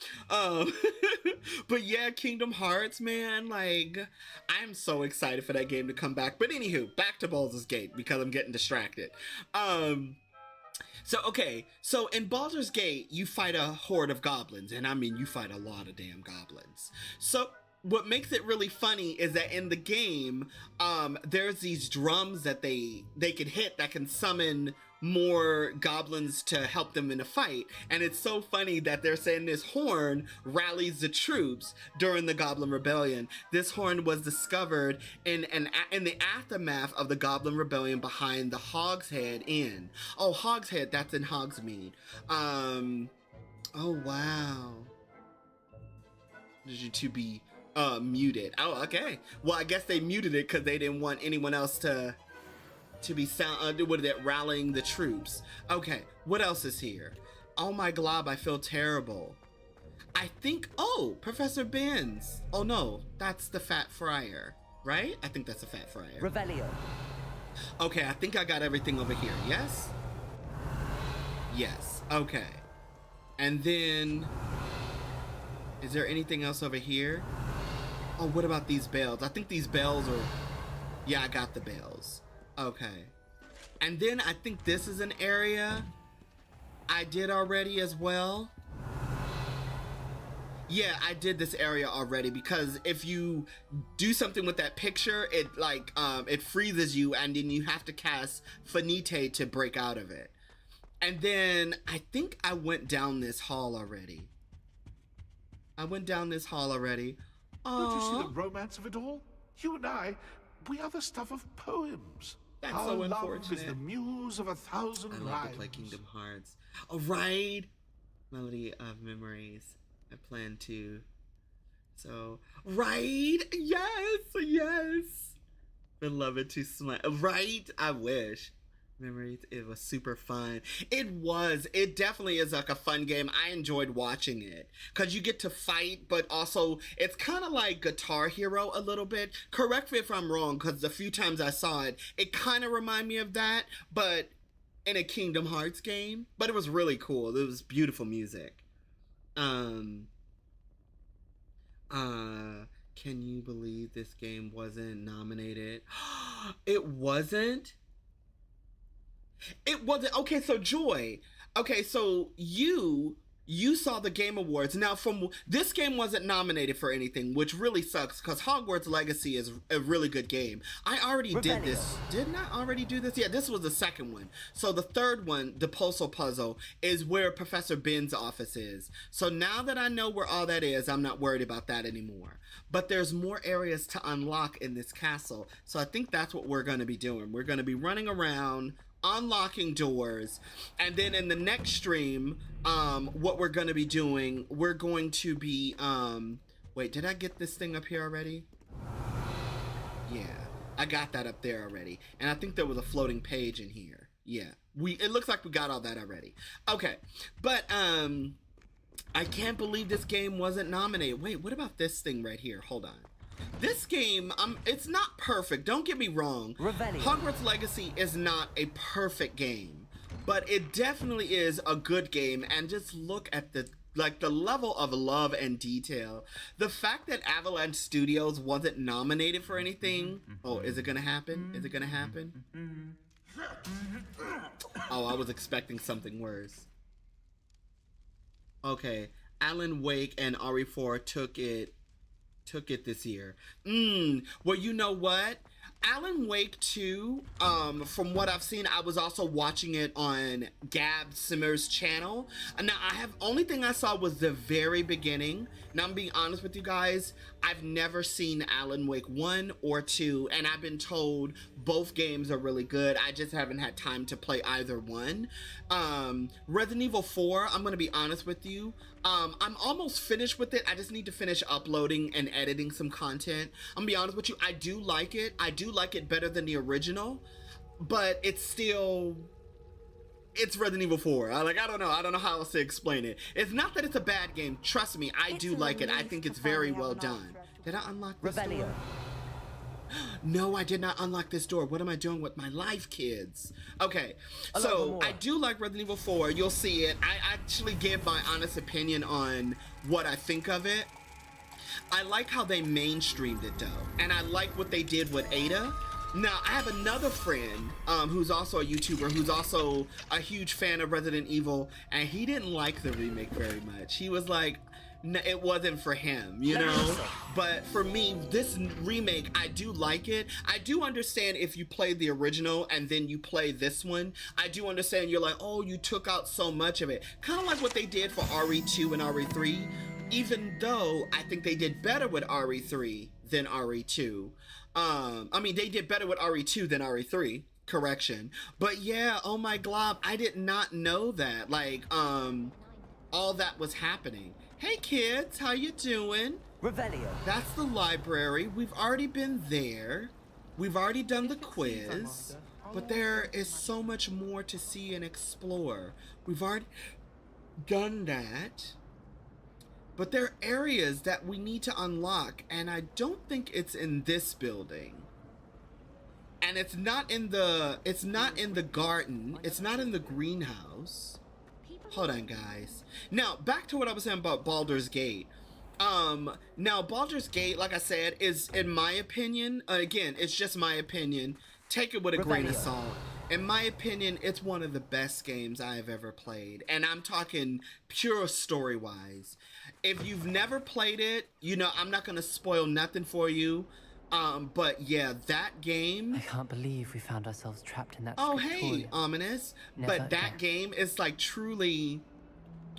But yeah, Kingdom Hearts, man, like, I'm so excited for that game to come back. But anywho, back to Baldur's Gate, because I'm getting distracted. So in Baldur's Gate, you fight a horde of goblins, and I mean, you fight a lot of damn goblins. So what makes it really funny is that in the game, there's these drums that they can hit that can summon more goblins to help them in a fight. And it's so funny that they're saying this horn rallies the troops during the Goblin Rebellion. This horn was discovered in the aftermath of the Goblin Rebellion behind the Hogshead Inn. Oh, Hogshead, that's in Hogsmeade. Oh wow. Did you two be muted? Oh, okay. Well, I guess they muted it because they didn't want anyone else to be rallying the troops. Okay, what else is here? Oh my glob, I feel terrible. I think, Professor Benz. Oh no, that's the Fat Friar, right? I think that's the Fat Friar. Revelio. Okay, I think I got everything over here, yes? Yes, okay. And then, is there anything else over here? Oh, what about these bells? I think these bells are, yeah, I got the bells. Okay. And then I think this is an area I did already as well. Yeah, I did this area already because if you do something with that picture, it it freezes you and then you have to cast Finite to break out of it. And then I think I went down this hall already. Don't you see the romance of it all? You and I, we are the stuff of poems. That's Our so love unfortunate. is the muse of 1,000 I rhymes. love to play Kingdom Hearts. Oh, right. Melody of Memories. I plan to. So, right. Yes. Beloved to smile. Right. I wish. Memories. It was super fun. It was. It definitely is like a fun game. I enjoyed watching it because you get to fight, but also it's kind of like Guitar Hero a little bit. Correct me if I'm wrong, because the few times I saw it, it kind of reminded me of that, but in a Kingdom Hearts game. But it was really cool. It was beautiful music. Can you believe this game wasn't nominated? It wasn't? It wasn't. Okay, so Joy. Okay, so you saw the Game Awards. Now, from this game wasn't nominated for anything, which really sucks because Hogwarts Legacy is a really good game. I already did this. Didn't I already do this? Yeah, this was the second one. So the third one, the Postal Puzzle, is where Professor Ben's office is. So now that I know where all that is, I'm not worried about that anymore. But there's more areas to unlock in this castle. So I think that's what we're going to be doing. We're going to be running around, unlocking doors, and then in the next stream, what we're going to be doing, we're going to be, wait, did I get this thing up here already? Yeah, I got that up there already, and I think there was a floating page in here. Yeah, it looks like we got all that already. Okay, but, I can't believe this game wasn't nominated. Wait, what about this thing right here? Hold on. This game, it's not perfect. Don't get me wrong. Hogwarts Legacy is not a perfect game, but it definitely is a good game. And just look at the level of love and detail. The fact that Avalanche Studios wasn't nominated for anything. Oh, is it gonna happen? Is it gonna happen? Oh, I was expecting something worse. Okay, Alan Wake and RE4 took it this year. Well, you know what? Alan Wake 2, from what I've seen, I was also watching it on Gab Simmer's channel. Now, only thing I saw was the very beginning. Now, I'm being honest with you guys, I've never seen Alan Wake 1 or 2, and I've been told both games are really good. I just haven't had time to play either one. Resident Evil 4, I'm gonna be honest with you, I'm almost finished with it. I just need to finish uploading and editing some content. I'm gonna be honest with you, I do like it. I do like it better than the original, but it's Resident Evil 4. I don't know how else to explain it. It's not that it's a bad game. Trust me, I do like it. I think it's very well done. Did I unlock this door? No, I did not unlock this door. What am I doing with my life, kids? Okay, so I do like Resident Evil 4. You'll see it. I actually give my honest opinion on what I think of it. I like how they mainstreamed it, though. And I like what they did with Ada. Now, I have another friend who's also a YouTuber who's also a huge fan of Resident Evil, and he didn't like the remake very much. He was like, it wasn't for him, you know? But for me, this remake, I do like it. I do understand if you play the original and then you play this one. I do understand you're like, oh, you took out so much of it. Kind of like what they did for RE2 and RE3, even though I think they did better with RE3 than RE2. I mean, they did better with RE2 than RE3. Correction. But yeah, oh my glob, I did not know that. Like, all that was happening. Hey kids, how you doing? Revelio. That's the library. We've already been there. We've already done the quiz. But there is so much more to see and explore. We've already done that. But there are areas that we need to unlock, and I don't think it's in this building. And it's not in the garden. It's not in the greenhouse. Hold on, guys. Now, back to what I was saying about Baldur's Gate. Now, Baldur's Gate, like I said, is, in my opinion, again, it's just my opinion. Take it with a grain of salt. In my opinion, it's one of the best games I have ever played. And I'm talking pure story-wise. If you've never played it, you know, I'm not going to spoil nothing for you. But yeah, that game... I can't believe we found ourselves trapped in that hey, ominous. But that game is like truly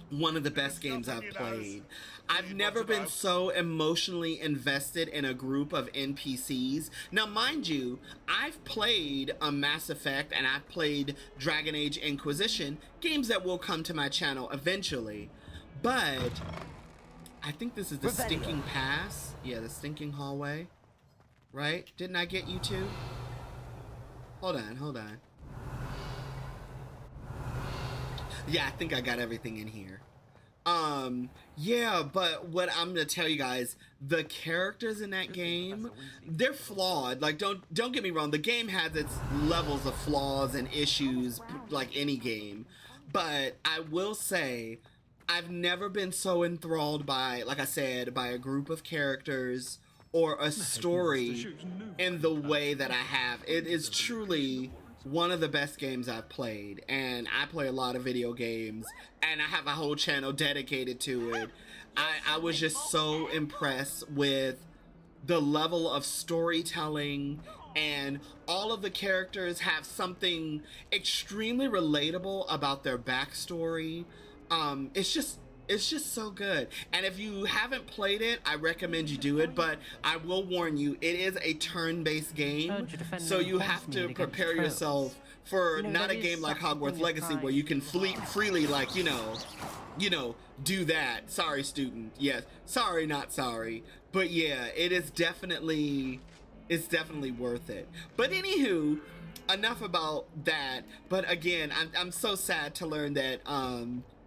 one of the best games I've played. I've never been so emotionally invested in a group of NPCs. Now, mind you, I've played Mass Effect and I've played Dragon Age Inquisition, games that will come to my channel eventually. But I think this is the Stinking Pass. Yeah, the Stinking Hallway. Right? Didn't I get you two? Hold on, hold on. Yeah, I think I got everything in here. Yeah, but what I'm gonna tell you guys, the characters in that game, they're flawed. Like, don't get me wrong, the game has its levels of flaws and issues, like any game. But I will say, I've never been so enthralled by, like I said, by a group of characters or a story in the way that I have. It is truly one of the best games I've played, and I play a lot of video games, and I have a whole channel dedicated to it. I was just so impressed with the level of storytelling, and all of the characters have something extremely relatable about their backstory. It's just so good. And if you haven't played it, I recommend you do it, but I will warn you, it is a turn-based game, so you have to prepare yourself for not a game like Hogwarts Legacy where you can freely, like, you know, do that. Sorry, student. Yes. Sorry, not sorry. But yeah, it's definitely worth it. But anywho, enough about that. But again, I'm so sad to learn that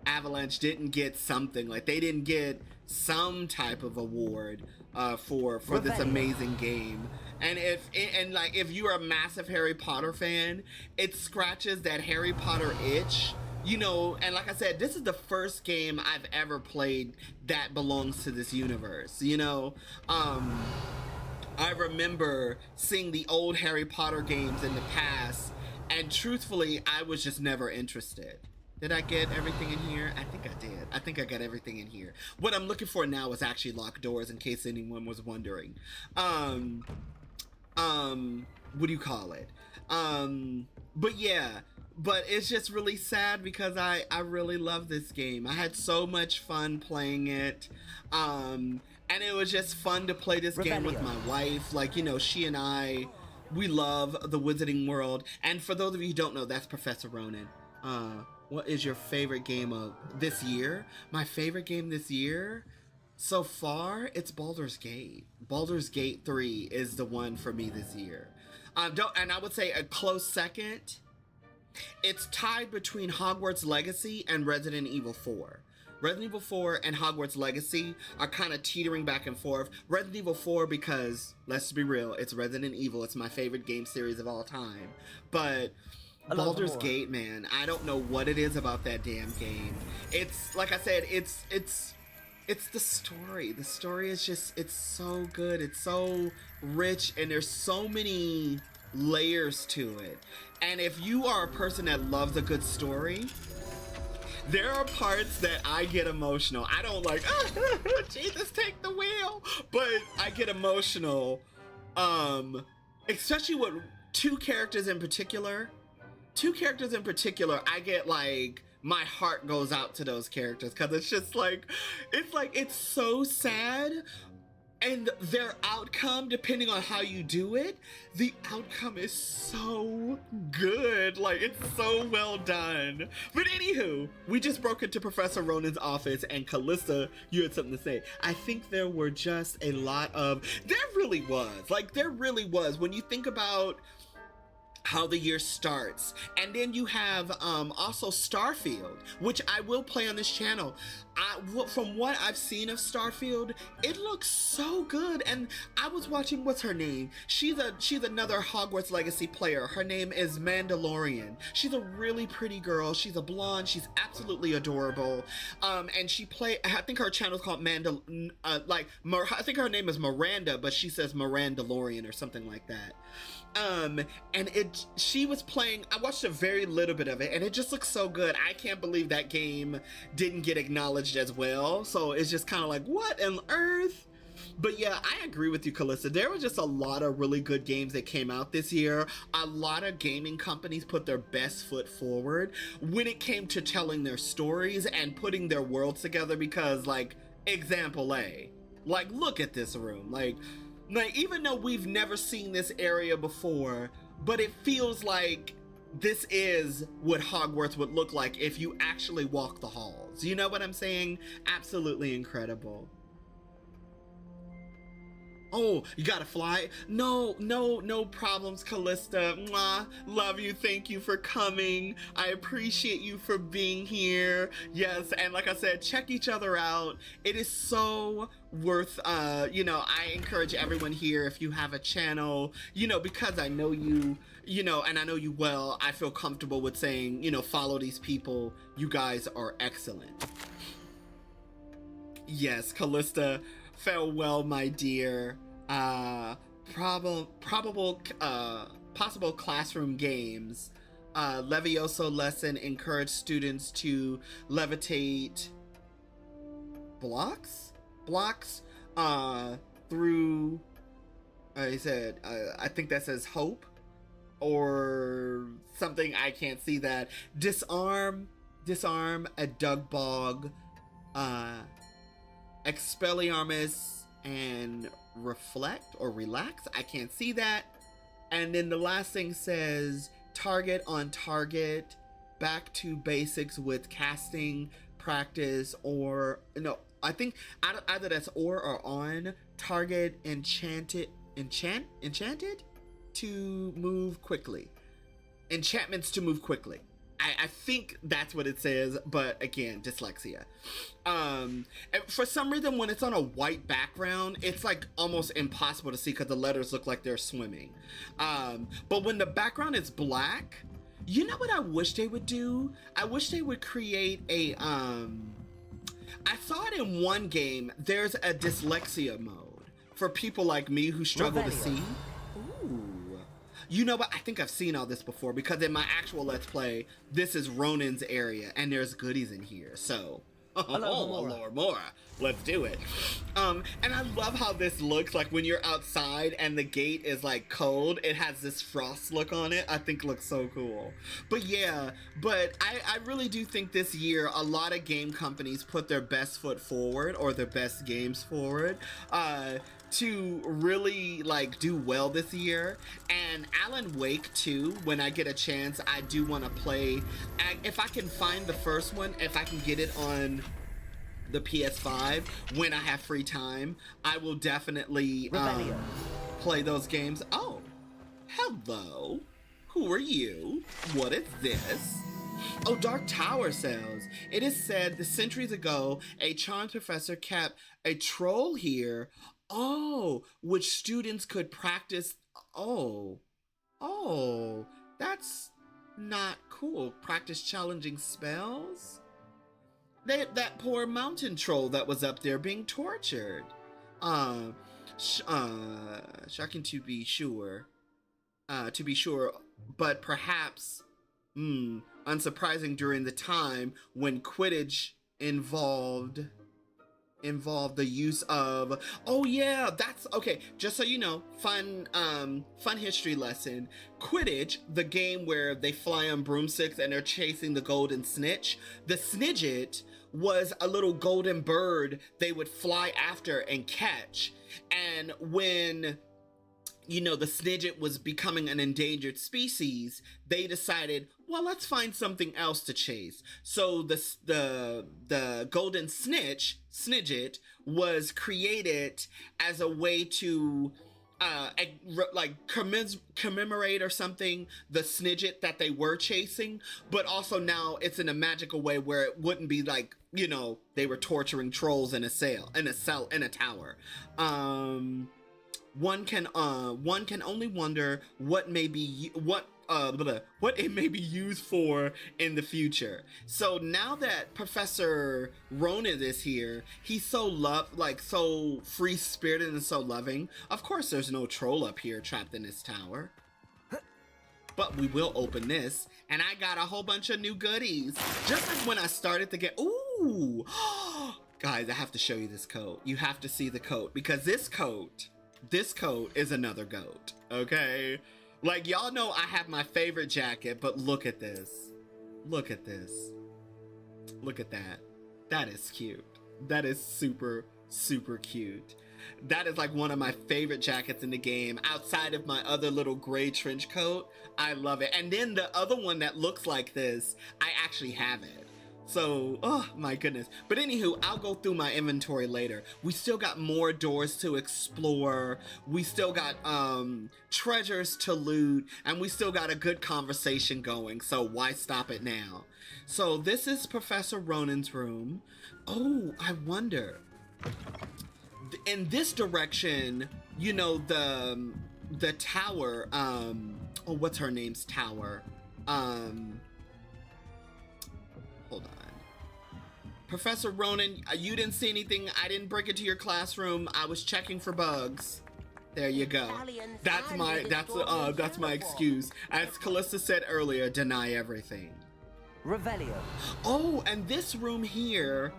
Avalanche didn't get something, like they didn't get some type of award for this amazing game. And if you are a massive Harry Potter fan, it scratches that Harry Potter itch, you know. And like I said, this is the first game I've ever played that belongs to this universe, you know. I remember seeing the old Harry Potter games in the past, and truthfully, I was just never interested. Did I get everything in here? I think I did. I think I got everything in here. What I'm looking for now is actually locked doors, in case anyone was wondering. What do you call it? But yeah, but it's just really sad because I really love this game. I had so much fun playing it. And it was just fun to play this game with my wife. Like, you know, she and I, we love the Wizarding world. And for those of you who don't know, that's Professor Ronan. What is your favorite game of this year? My favorite game this year, so far, it's Baldur's Gate. Baldur's Gate 3 is the one for me this year. And I would say a close second, it's tied between Hogwarts Legacy and Resident Evil 4. Resident Evil 4 and Hogwarts Legacy are kind of teetering back and forth. Resident Evil 4 because, let's be real, it's Resident Evil. It's my favorite game series of all time. But Baldur's Gate, man, I don't know what it is about that damn game. It's, like I said, it's the story. The story is just, it's so good. It's so rich, and there's so many layers to it. And if you are a person that loves a good story, there are parts that I get emotional. I don't like, Jesus, take the wheel. But I get emotional, especially with two characters in particular, I get like, my heart goes out to those characters because it's just like, it's so sad. And their outcome, depending on how you do it, the outcome is so good. Like, it's so well done. But anywho, we just broke into Professor Ronan's office, and Callista, you had something to say. I think there were just a lot of, there really was. When you think about how the year starts, and then you have also Starfield, which I will play on this channel. From what I've seen of Starfield, it looks so good. And I was watching, what's her name? She's another Hogwarts Legacy player. Her name is Mandalorian. She's a really pretty girl. She's a blonde. She's absolutely adorable. And I think her channel is called I think her name is Miranda, but she says Mirandalorian or something like that. And she was playing, I watched a very little bit of it, and it just looks so good. I can't believe that game didn't get acknowledged as well. So it's just kind of like, what on earth? But yeah, I agree with you, Callista. There was just a lot of really good games that came out this year. A lot of gaming companies put their best foot forward when it came to telling their stories and putting their worlds together, because, like, example A, like, look at this room. Like, even though we've never seen this area before, but it feels like this is what Hogwarts would look like if you actually walk the halls. You know what I'm saying? Absolutely incredible. Oh, you gotta fly? No problems, Callista. Mwah. Love you. Thank you for coming. I appreciate you for being here. Yes, and like I said, check each other out. It is so worth, you know, I encourage everyone here, if you have a channel, you know, because I know you, you know, and I know you well, I feel comfortable with saying, you know, follow these people. You guys are excellent. Yes, Callista, farewell, my dear. Possible classroom games. Levioso lesson encourage students to levitate blocks through, he said, I think that says hope or something. I can't see that. Disarm a Dugbog, Expelliarmus, and reflect or relax. I can't see that. And then the last thing says target on target, back to basics with casting practice, or no, I think either that's or on target enchanted to move quickly. Enchantments to move quickly. I think that's what it says, but again, dyslexia. And for some reason, when it's on a white background, it's like almost impossible to see because the letters look like they're swimming. But when the background is black, you know what I wish they would do? I wish they would create a, I saw it in one game, there's a dyslexia mode for people like me who struggle to see. Ooh. You know what? I think I've seen all this before because in my actual Let's Play, this is Ronin's area and there's goodies in here. So, Lord Mora, let's do it. And I love how this looks like when you're outside and the gate is like cold. It has this frost look on it. I think looks so cool. But yeah, but I really do think this year a lot of game companies put their best foot forward or their best games forward. To really like do well this year. And Alan Wake 2, when I get a chance, I do want to play. If I can find the first one, if I can get it on the PS5 when I have free time, I will definitely play those games. Oh, hello. Who are you? What is this? Oh, Dark Tower says, it is said that centuries ago, a charmed professor kept a troll here. Oh, which students could practice. Oh, that's not cool. Practice challenging spells? That poor mountain troll that was up there being tortured. Shocking to be sure. But perhaps, unsurprising during the time when Quidditch involved the use of, oh yeah, that's okay, just so you know, fun history lesson. Quidditch, the game where they fly on broomsticks and they're chasing the golden snitch, the snidget was a little golden bird they would fly after and catch. And when, you know, the snidget was becoming an endangered species, they decided, well, let's find something else to chase. So the golden snidget was created as a way to like commemorate or something the snidget that they were chasing, but also now it's in a magical way where it wouldn't be like, you know, they were torturing trolls in a tower. One can only wonder what it may be used for in the future. So now that Professor Ronan is here, he's so so free-spirited and so loving. Of course there's no troll up here trapped in this tower. But we will open this, and I got a whole bunch of new goodies. Just like when I started the game. Ooh! Guys, I have to show you this coat. You have to see the coat, because this coat is another goat, okay? Like, y'all know I have my favorite jacket, but look at this. Look at this. Look at that. That is cute. That is super, super cute. That is like one of my favorite jackets in the game, outside of my other little gray trench coat. I love it. And then the other one that looks like this, I actually have it. So, oh my goodness. But anywho, I'll go through my inventory later. We still got more doors to explore. We still got treasures to loot, and we still got a good conversation going. So why stop it now? So this is Professor Ronan's room. Oh, I wonder. In this direction, you know, the tower, oh, what's her name's tower? Hold on. Professor Ronan, you didn't see anything. I didn't break into your classroom. I was checking for bugs. There you go. That's my excuse. As Callista said earlier, deny everything. Revelio. Oh, and this room here,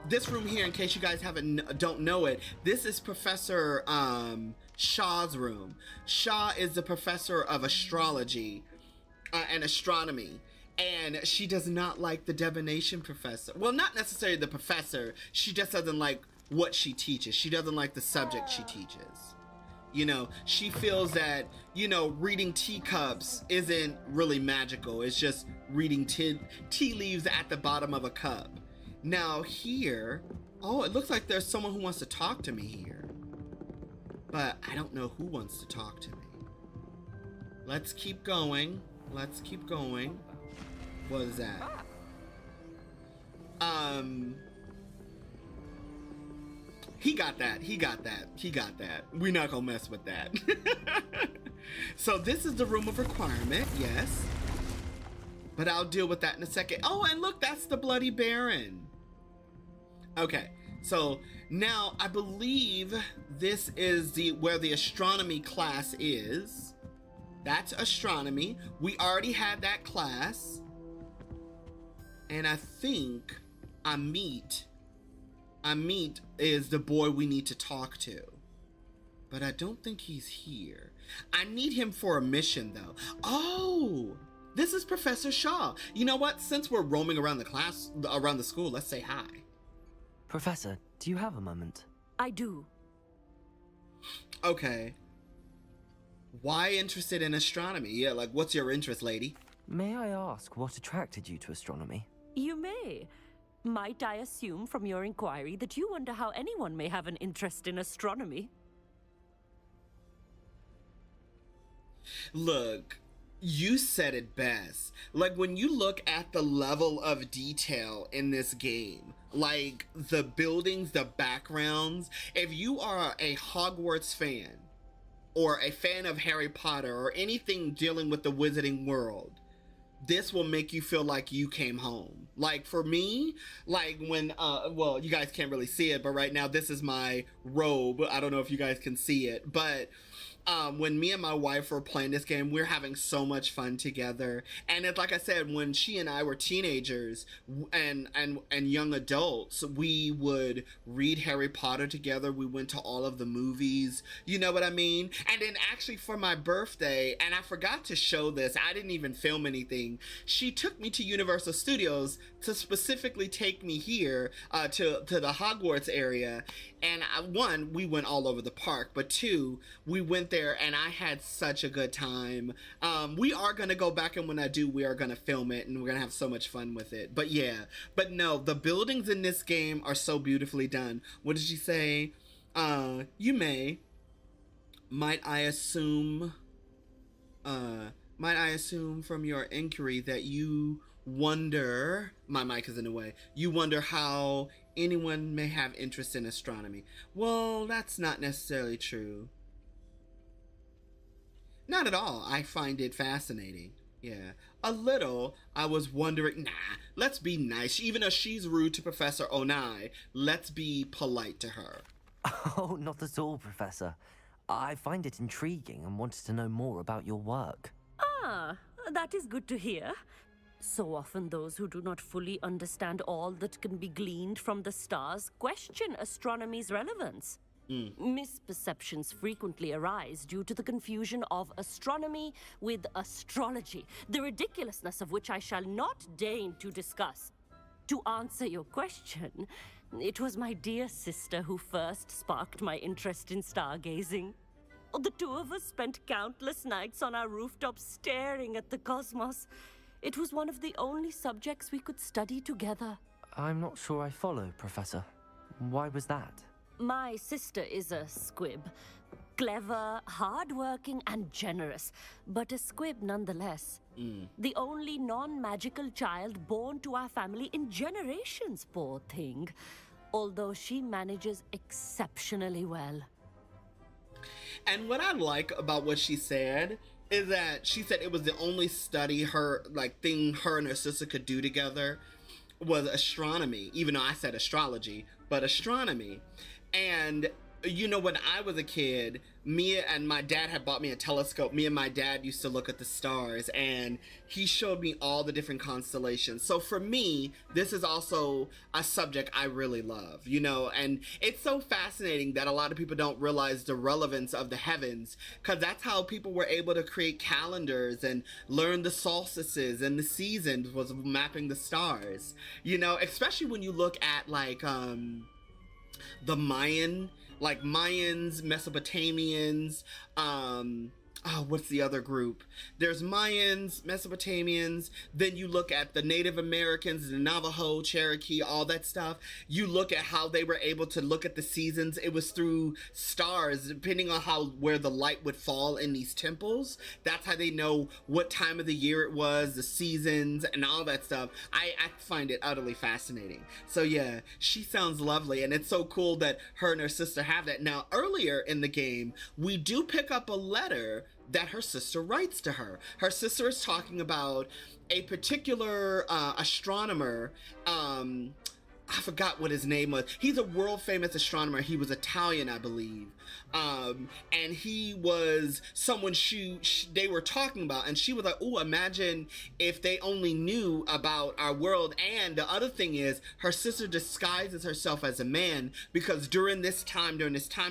in case you guys don't know it, this is Professor Shaw's room. Shaw is the professor of astrology and astronomy. And she does not like the divination professor. Well, not necessarily the professor. She just doesn't like what she teaches. She doesn't like the subject she teaches. You know, she feels that, you know, reading teacups isn't really magical. It's just reading tea leaves at the bottom of a cup. Now here, oh, it looks like there's someone who wants to talk to me here. But I don't know who wants to talk to me. Let's keep going. Let's keep going. What is that? He got that. He got that. He got that. We're not gonna mess with that. So this is the room of requirement, yes. But I'll deal with that in a second. Oh, and look, that's the Bloody Baron. Okay, so now I believe this is where the astronomy class is. That's astronomy. We already had that class. And I think Amit is the boy we need to talk to. But I don't think he's here. I need him for a mission though. Oh, this is Professor Shaw. You know what? Since we're roaming around the school, let's say hi. Professor, do you have a moment? I do. Okay. Why interested in astronomy? Yeah, like what's your interest, lady? May I ask what attracted you to astronomy? You may. Might I assume from your inquiry that you wonder how anyone may have an interest in astronomy? Look, you said it best. Like when you look at the level of detail in this game, like the buildings, the backgrounds, if you are a Hogwarts fan or a fan of Harry Potter or anything dealing with the wizarding world, this will make you feel like you came home. Like for me, like when, well, you guys can't really see it, but right now this is my robe. I don't know if you guys can see it, but when me and my wife were playing this game, we're having so much fun together. And it's like I said, when she and I were teenagers and young adults, we would read Harry Potter together. We went to all of the movies, you know what I mean? And then actually for my birthday, and I forgot to show this, I didn't even film anything, she took me to Universal Studios to specifically take me here to the Hogwarts area. And one, we went all over the park, but two, we went there and I had such a good time. We are gonna go back, and when I do, we are gonna film it and we're gonna have so much fun with it. But yeah, but no, the buildings in this game are so beautifully done. What did she say? You may. Might I assume from your inquiry that you wonder, my mic is in the way, you wonder how anyone may have interest in astronomy. Well, that's not necessarily true. Not at all. I find it fascinating. Yeah, a little. I was wondering, nah, let's be nice. Even though she's rude to Professor Onai, let's be polite to her. Oh, not at all, Professor. I find it intriguing and wanted to know more about your work. Ah, that is good to hear. So often those who do not fully understand all that can be gleaned from the stars question astronomy's relevance. Misperceptions frequently arise due to the confusion of astronomy with astrology, the ridiculousness of which I shall not deign to discuss. To answer your question, it was my dear sister who first sparked my interest in stargazing. The two of us spent countless nights on our rooftop staring at the cosmos. It was one of the only subjects we could study together. I'm not sure I follow, Professor. Why was that? My sister is a squib. Clever, hardworking, and generous, but a squib nonetheless. The only non-magical child born to our family in generations, poor thing. Although she manages exceptionally well. And what I like about what she said is that she said it was the only study thing her and her sister could do together was astronomy, even though I said astrology, but astronomy. And you know, when I was a kid, me and my dad had bought me a telescope. Me and my dad used to look at the stars, and he showed me all the different constellations. So for me, this is also a subject I really love, you know, and it's so fascinating that a lot of people don't realize the relevance of the heavens, because that's how people were able to create calendars and learn the solstices and the seasons, was mapping the stars, you know, especially when you look at the Mayans, Mesopotamians, what's the other group? There's Mayans, Mesopotamians, then you look at the Native Americans, the Navajo, Cherokee, all that stuff. You look at how they were able to look at the seasons. It was through stars, depending on where the light would fall in these temples. That's how they know what time of the year it was, the seasons, and all that stuff. I find it utterly fascinating. So yeah, she sounds lovely, and it's so cool that her and her sister have that. Now, earlier in the game, we do pick up a letter that her sister writes to her. Her sister is talking about a particular astronomer. I forgot what his name was. He's a world famous astronomer. He was Italian, I believe. And he was someone they were talking about, and she was like, oh, imagine if they only knew about our world. And the other thing is, her sister disguises herself as a man, because during this time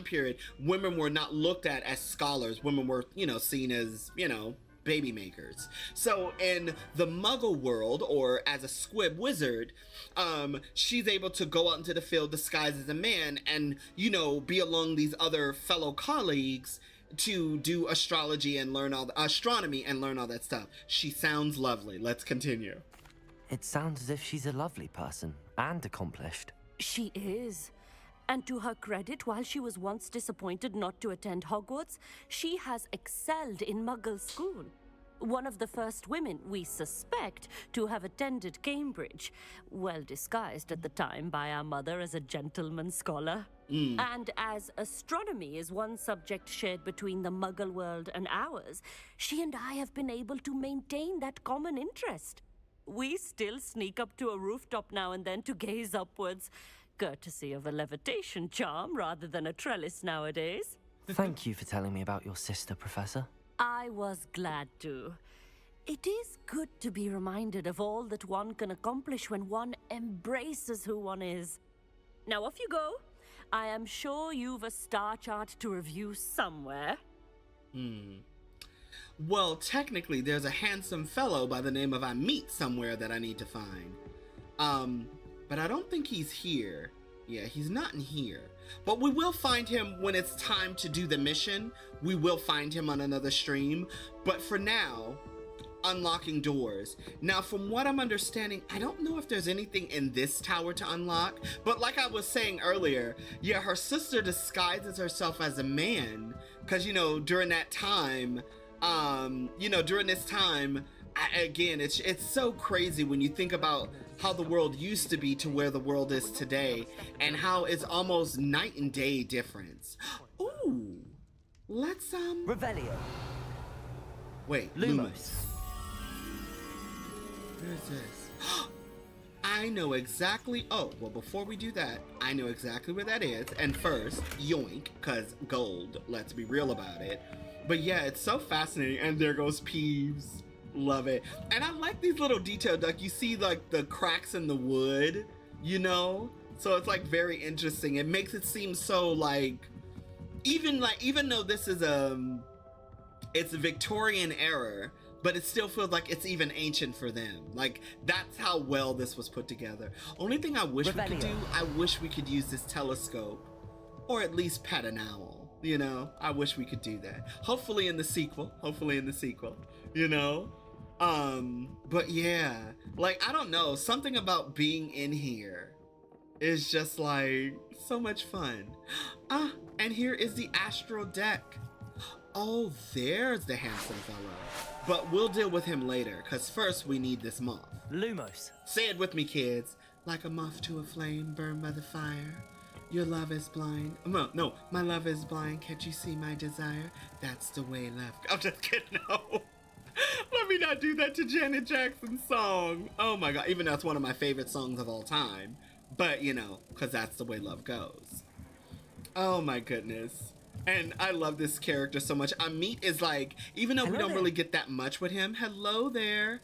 period, women were not looked at as scholars. Women were, you know, seen as, you know, baby makers. So in the Muggle world, or as a squib wizard, she's able to go out into the field disguised as a man and, you know, be along these other fellow colleagues to do astrology and learn all the astronomy and learn all that stuff. She sounds lovely. Let's continue. It sounds as if she's a lovely person and accomplished. She is. And to her credit, while she was once disappointed not to attend Hogwarts, she has excelled in Muggle school. One of the first women, we suspect, to have attended Cambridge, well disguised at the time by our mother as a gentleman scholar. And as astronomy is one subject shared between the Muggle world and ours, she and I have been able to maintain that common interest. We still sneak up to a rooftop now and then to gaze upwards, courtesy of a levitation charm rather than a trellis nowadays. Thank you for telling me about your sister, Professor. I was glad to. It is good to be reminded of all that one can accomplish when one embraces who one is. Now off you go. I am sure you've a star chart to review somewhere. Well, technically, there's a handsome fellow by the name of Amit somewhere that I need to find. But I don't think he's here. Yeah, he's not in here. But we will find him when it's time to do the mission. We will find him on another stream. But for now, unlocking doors. Now, from what I'm understanding, I don't know if there's anything in this tower to unlock. But like I was saying earlier, yeah, her sister disguises herself as a man. Because, you know, during that time, during this time, again, it's so crazy when you think about how the world used to be to where the world is today, and how it's almost night and day difference. Ooh, let's Revelio. Wait, Lumos. Where's this? I know exactly. Oh, well, before we do that, I know exactly where that is. And first, yoink, cause gold. Let's be real about it. But yeah, it's so fascinating. And there goes Peeves. Love it. And I like these little details, like you see like the cracks in the wood, you know, so it's like very interesting. It makes it seem so even though this is it's a Victorian era, but it still feels like it's even ancient for them. Like, that's how well this was put together. Only thing I wish we could do, I wish we could use this telescope, or at least pet an owl, you know. I wish we could do that. Hopefully in the sequel, you know. But yeah, like, I don't know, something about being in here is just like so much fun. And here is the astral deck. Oh, there's the handsome fellow. But we'll deal with him later, because first we need this moth. Lumos. Say it with me, kids. Like a moth to a flame, burned by the fire. Your love is blind. No, my love is blind. Can't you see my desire? That's the way love. I'm just kidding. No. Let me not do that to Janet Jackson's song. Oh my God. Even though it's one of my favorite songs of all time. But, you know, because that's the way love goes. Oh my goodness. And I love this character so much. Amit is like, even though we don't really get that much with him, hello there.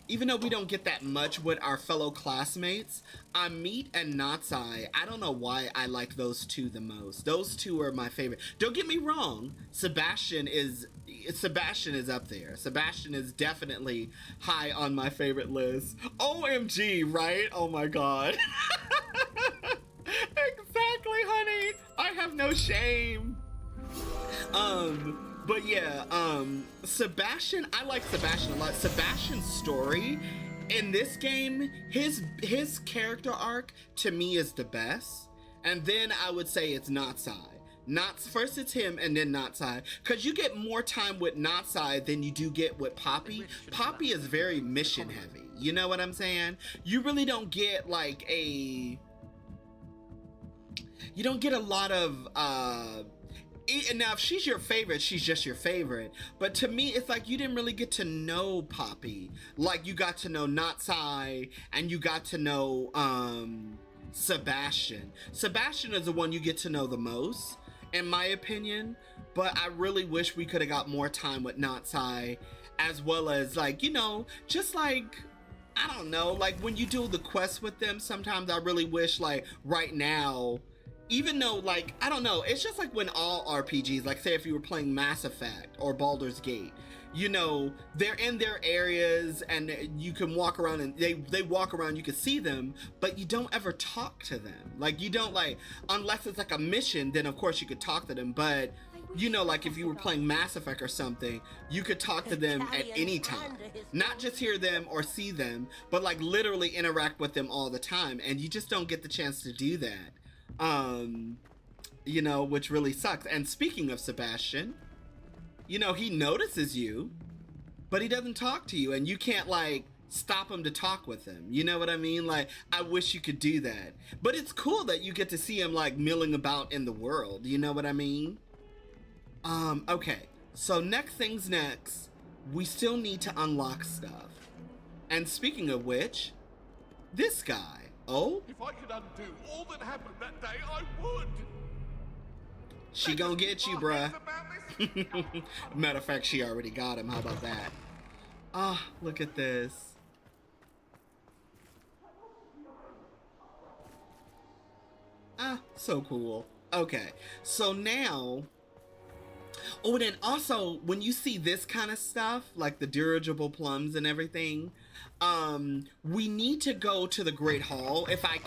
Even though we don't get that much with our fellow classmates, Amit and Natsai, I don't know why I like those two the most. Those two are my favorite. Don't get me wrong, Sebastian is up there. Sebastian is definitely high on my favorite list. OMG, right? Oh my God. Exactly, honey. I have no shame. But yeah, Sebastian, I like Sebastian a lot. Sebastian's story in this game, his character arc to me is the best. And then I would say it's Natsai. First it's him and then Natsai. Because you get more time with Natsai than you do get with Poppy. Poppy is very mission heavy. You know what I'm saying? You really don't get like you don't get a lot of now if she's your favorite, she's just your favorite, but to me it's like you didn't really get to know Poppy like you got to know Natsai and you got to know Sebastian is the one you get to know the most in my opinion, but I really wish we could have got more time with Natsai, as well as like, you know, just like I don't know, like when you do the quests with them, sometimes I really wish like right now, even though, like, I don't know, it's just like when all RPGs, like say if you were playing Mass Effect or Baldur's Gate, you know, they're in their areas and you can walk around and they walk around, you can see them, but you don't ever talk to them. Like, you don't, like, unless it's like a mission, then of course you could talk to them, but, you know, like if you were playing Mass Effect or something, you could talk to them at any time. Not just hear them or see them, but like literally interact with them all the time, and you just don't get the chance to do that. You know, which really sucks. And speaking of Sebastian, you know, he notices you, but he doesn't talk to you, and you can't like stop him to talk with him. You know what I mean? Like, I wish you could do that. But it's cool that you get to see him like milling about in the world. You know what I mean? Okay. So next things next, we still need to unlock stuff. And speaking of which, this guy. Oh? If I could undo all that happened that day, I would. She gonna get you, bruh. Matter of fact, she already got him. How about that? Ah, look at this. Ah, so cool. Okay, so now... Oh, and then also, when you see this kind of stuff, like the dirigible plums and everything, we need to go to the Great Hall. If I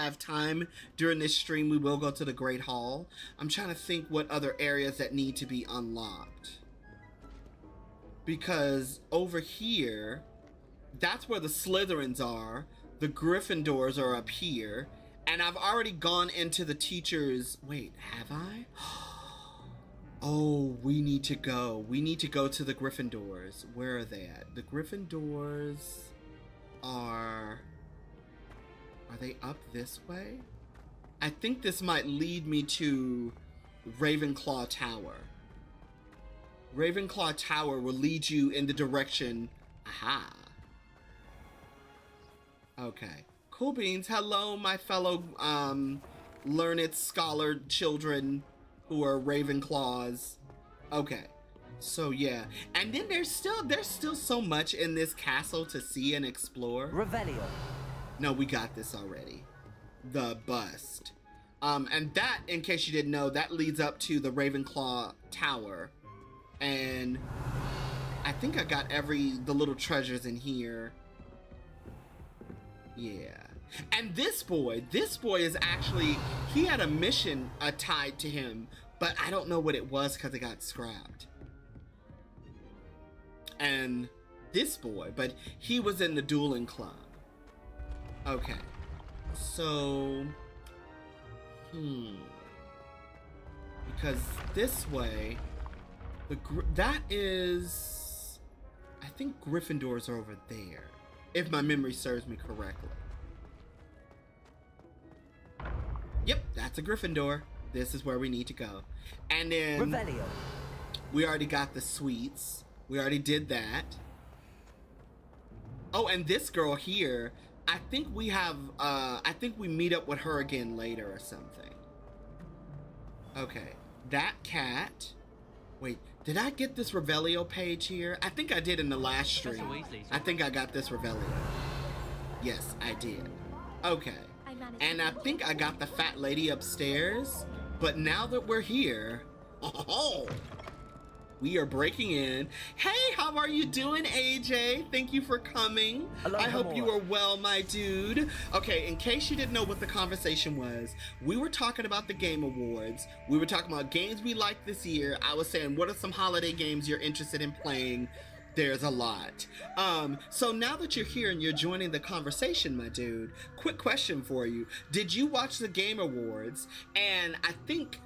have time during this stream, we will go to the Great Hall. I'm trying to think what other areas that need to be unlocked. Because over here, that's where the Slytherins are. The Gryffindors are up here. And I've already gone into the teachers... Wait, have I? Oh, we need to go. We need to go to the Gryffindors. Where are they at? The Gryffindors are they up this way? I think this might lead me to Ravenclaw Tower. Ravenclaw Tower will lead you in the direction... Aha. Okay. Cool beans. Hello, my fellow learned scholar children who are Ravenclaws. Okay, so yeah, and then there's still so much in this castle to see and explore. Revelio. No, we got this already. The bust. And that, in case you didn't know, that leads up to the Ravenclaw Tower, and I think I got the little treasures in here. Yeah. And this boy is actually, he had a mission tied to him, but I don't know what it was because it got scrapped. and this boy, but he was in the dueling club. Okay, so because this way, that is, I think Gryffindor's are over there, if my memory serves me correctly. Yep, that's a Gryffindor. This is where we need to go. And then Revelio. We already got the sweets. We already did that. Oh, and this girl here, I think we have, I think we meet up with her again later or something. Okay, that cat. Wait, did I get this Revelio page here? I think I did in the last stream. I think I got this Revelio. Yes, I did. Okay. And I think I got the fat lady upstairs. But now that we're here, oh, we are breaking in. Hey, how are you doing, AJ? Thank you for coming. I hope you are well, my dude. Okay, in case you didn't know what the conversation was, we were talking about the Game Awards. We were talking about games we liked this year. I was saying, what are some holiday games you're interested in playing? There's a lot. So now that you're here and you're joining the conversation, my dude, quick question for you. Did you watch the Game Awards? And I think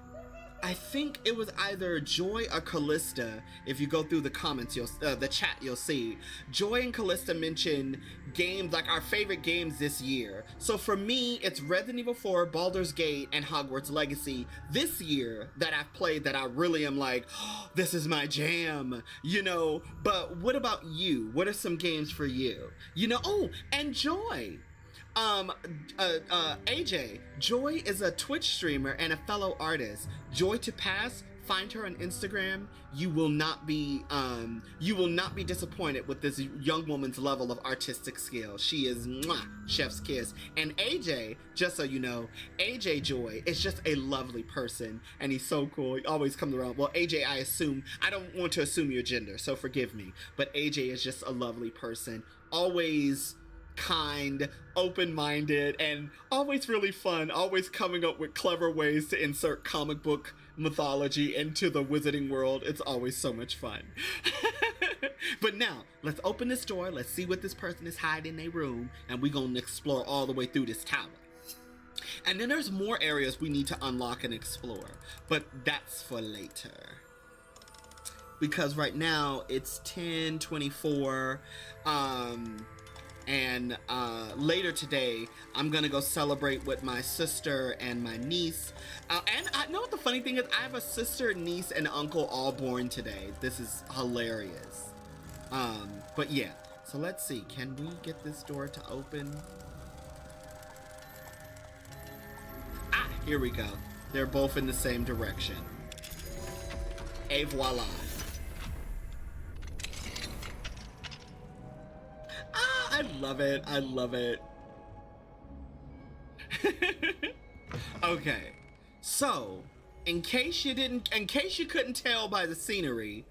it was either Joy or Callista. If you go through the comments, the chat, you'll see Joy and Callista mentioned games, like our favorite games this year. So for me, it's Resident Evil 4, Baldur's Gate, and Hogwarts Legacy this year that I've played that I really am like, oh, this is my jam, you know. But what about you? What are some games for you? You know, oh, and Joy. AJ, Joy is a Twitch streamer and a fellow artist. Joy to Pass, find her on Instagram. You will not be disappointed with this young woman's level of artistic skill. She is chef's kiss. And AJ, just so you know, AJ Joy is just a lovely person, and he's so cool. He always comes around. Well, AJ, I don't want to assume your gender, so forgive me, but AJ is just a lovely person. Always kind, open-minded, and always really fun, always coming up with clever ways to insert comic book mythology into the wizarding world. It's always so much fun. But now, let's open this door, let's see what this person is hiding in their room, and we're gonna explore all the way through this tower. And then there's more areas we need to unlock and explore, but that's for later. Because right now, it's 10:24, and later today, I'm gonna go celebrate with my sister and my niece. And I know what the funny thing is, I have a sister, niece, and uncle all born today. This is hilarious. But yeah, so let's see. Can we get this door to open? Ah, here we go. They're both in the same direction. Et voila. I love it. I love it. Okay. So, in case you couldn't tell by the scenery,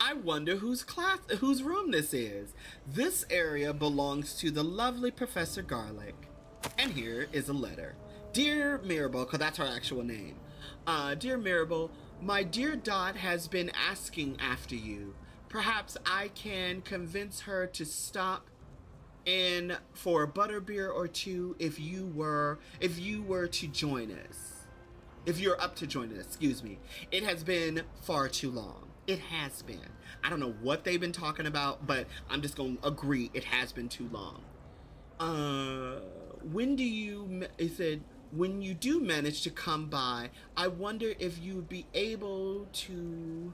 I wonder whose room this is. This area belongs to the lovely Professor Garlic. And here is a letter. Dear Mirabel, because that's her actual name. Dear Mirabel, my dear Dot has been asking after you. Perhaps I can convince her to stop in for a butterbeer or two if you were to join us. If you're up to joining us, excuse me. It has been far too long. It has been. I don't know what they've been talking about, but I'm just going to agree it has been too long. When you do manage to come by, I wonder if you would be able to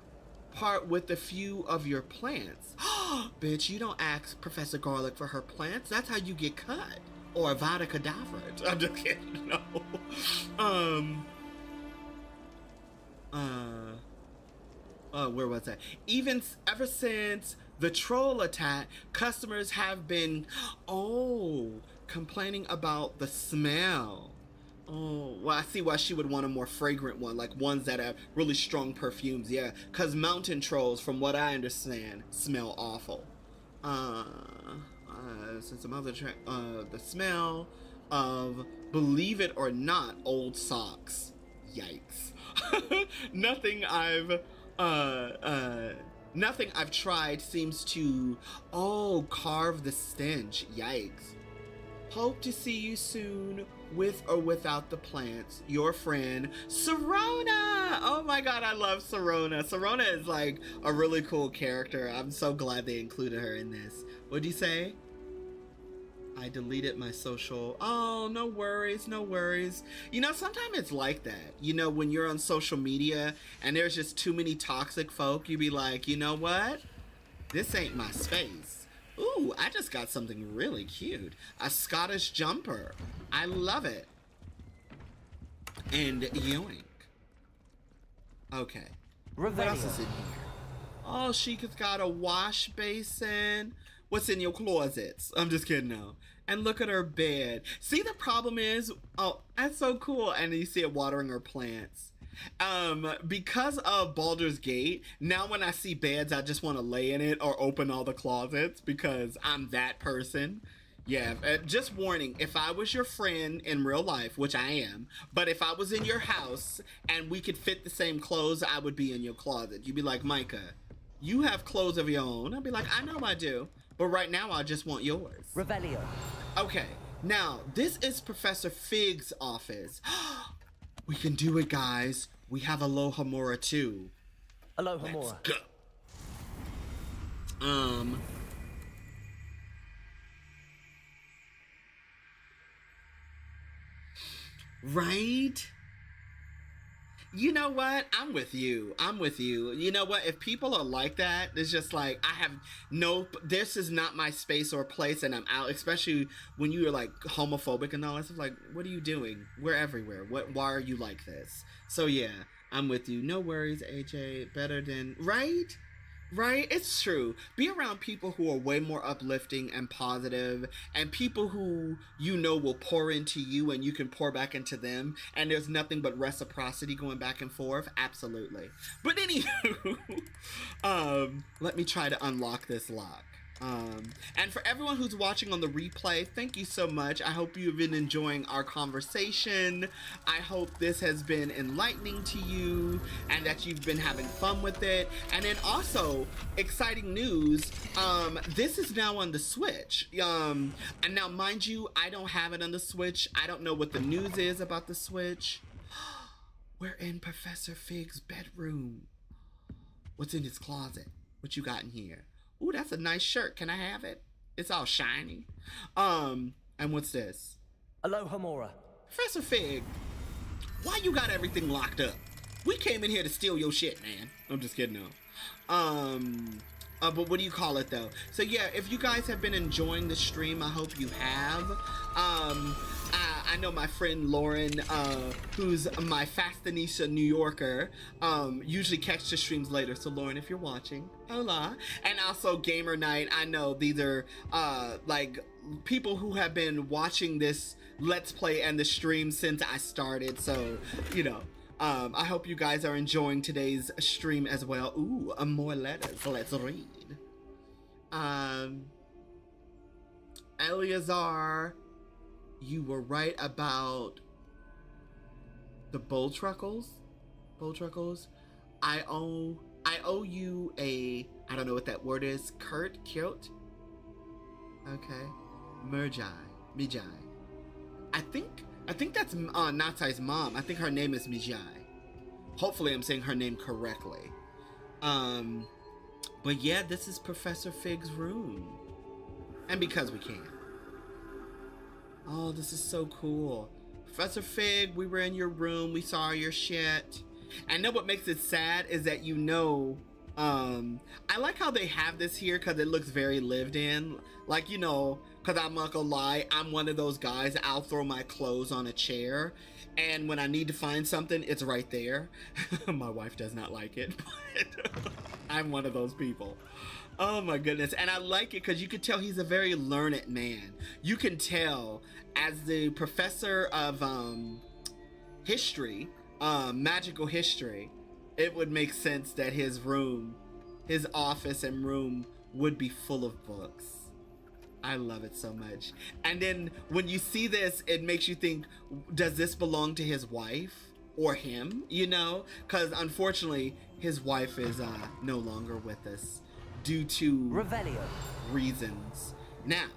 part with a few of your plants. Bitch, you don't ask Professor Garlic for her plants. That's how you get cut. Or Avada Kedavra. I'm just kidding. No. Where was that? Ever since the troll attack, customers have been, complaining about the smell. Oh, well, I see why she would want a more fragrant one, like ones that have really strong perfumes, yeah. Because mountain trolls, from what I understand, smell awful. Since some other the smell of, believe it or not, old socks. Yikes. Nothing Nothing I've tried seems to, carve the stench. Yikes. Hope to see you soon, with or without the plants. Your friend, Serona! Oh my god, I love Serona. Serona is like a really cool character. I'm so glad they included her in this. What'd you say? I deleted my social. Oh, no worries, no worries. You know, sometimes it's like that. You know, when you're on social media and there's just too many toxic folk, you be like, you know what? This ain't my space. Ooh, I just got something really cute. A Scottish jumper. I love it. And yoink. Okay. What else is in here? Oh, she's got a wash basin. What's in your closets? I'm just kidding, no. And look at her bed. See, the problem is, oh, that's so cool. And you see it watering her plants. Because of Baldur's Gate, now when I see beds, I just want to lay in it or open all the closets because I'm that person. Yeah, just warning, if I was your friend in real life, which I am, but if I was in your house and we could fit the same clothes, I would be in your closet. You'd be like, Micah, you have clothes of your own. I'd be like, I know I do. But right now, I just want yours. Revelio. Okay, now, this is Professor Fig's office. We can do it, guys. We have Alohomora, too. Alohomora. Let's go. Right? You know what? I'm with you. I'm with you. You know what? If people are like that, it's just like, this is not my space or place and I'm out, especially when you are like homophobic and all that stuff. Like, what are you doing? We're everywhere. Why are you like this? So yeah, I'm with you. No worries, AJ. Better than, right? Right? It's true. Be around people who are way more uplifting and positive and people who you know will pour into you and you can pour back into them and there's nothing but reciprocity going back and forth. Absolutely. But anywho, let me try to unlock this lock. And for everyone who's watching on the replay, thank you so much. I hope you've been enjoying our conversation. I hope this has been enlightening to you and that you've been having fun with it. And then also, exciting news, this is now on the Switch. And now, mind you, I don't have it on the Switch. I don't know what the news is about the Switch. We're in Professor Fig's bedroom. What's in his closet? What you got in here? Ooh, that's a nice shirt. Can I have it? It's all shiny. And what's this? Alohomora. Professor Fig, why you got everything locked up? We came in here to steal your shit, man. I'm just kidding, no. But what do you call it, though? So, yeah, if you guys have been enjoying the stream, I hope you have. I know my friend Lauren, who's my Fastanisha New Yorker, usually catch the streams later. So, Lauren, if you're watching, hola. And also Gamer Night. I know these are, like, people who have been watching this Let's Play and the stream since I started. So, you know. I hope you guys are enjoying today's stream as well. Ooh, more letters. Let's read. Eleazar, you were right about the bull truckles. I owe you a, I don't know what that word is. Kilt? Okay. Mijai. I think that's Natai's mom. I think her name is Mijai. Hopefully I'm saying her name correctly. But yeah, this is Professor Fig's room. And because we can. Oh, this is so cool. Professor Fig, we were in your room. We saw your shit. And know what makes it sad is that I like how they have this here because it looks very lived in. Like, you know, because I'm not gonna lie, I'm one of those guys, I'll throw my clothes on a chair, and when I need to find something, it's right there. My wife does not like it, but I'm one of those people. Oh my goodness. And I like it because you can tell he's a very learned man. You can tell as the professor of history, magical history, it would make sense that his office and room would be full of books. I love it so much. And then when you see this, it makes you think, does this belong to his wife? or him, you know, because unfortunately his wife is no longer with us due to Revelio reasons. Now,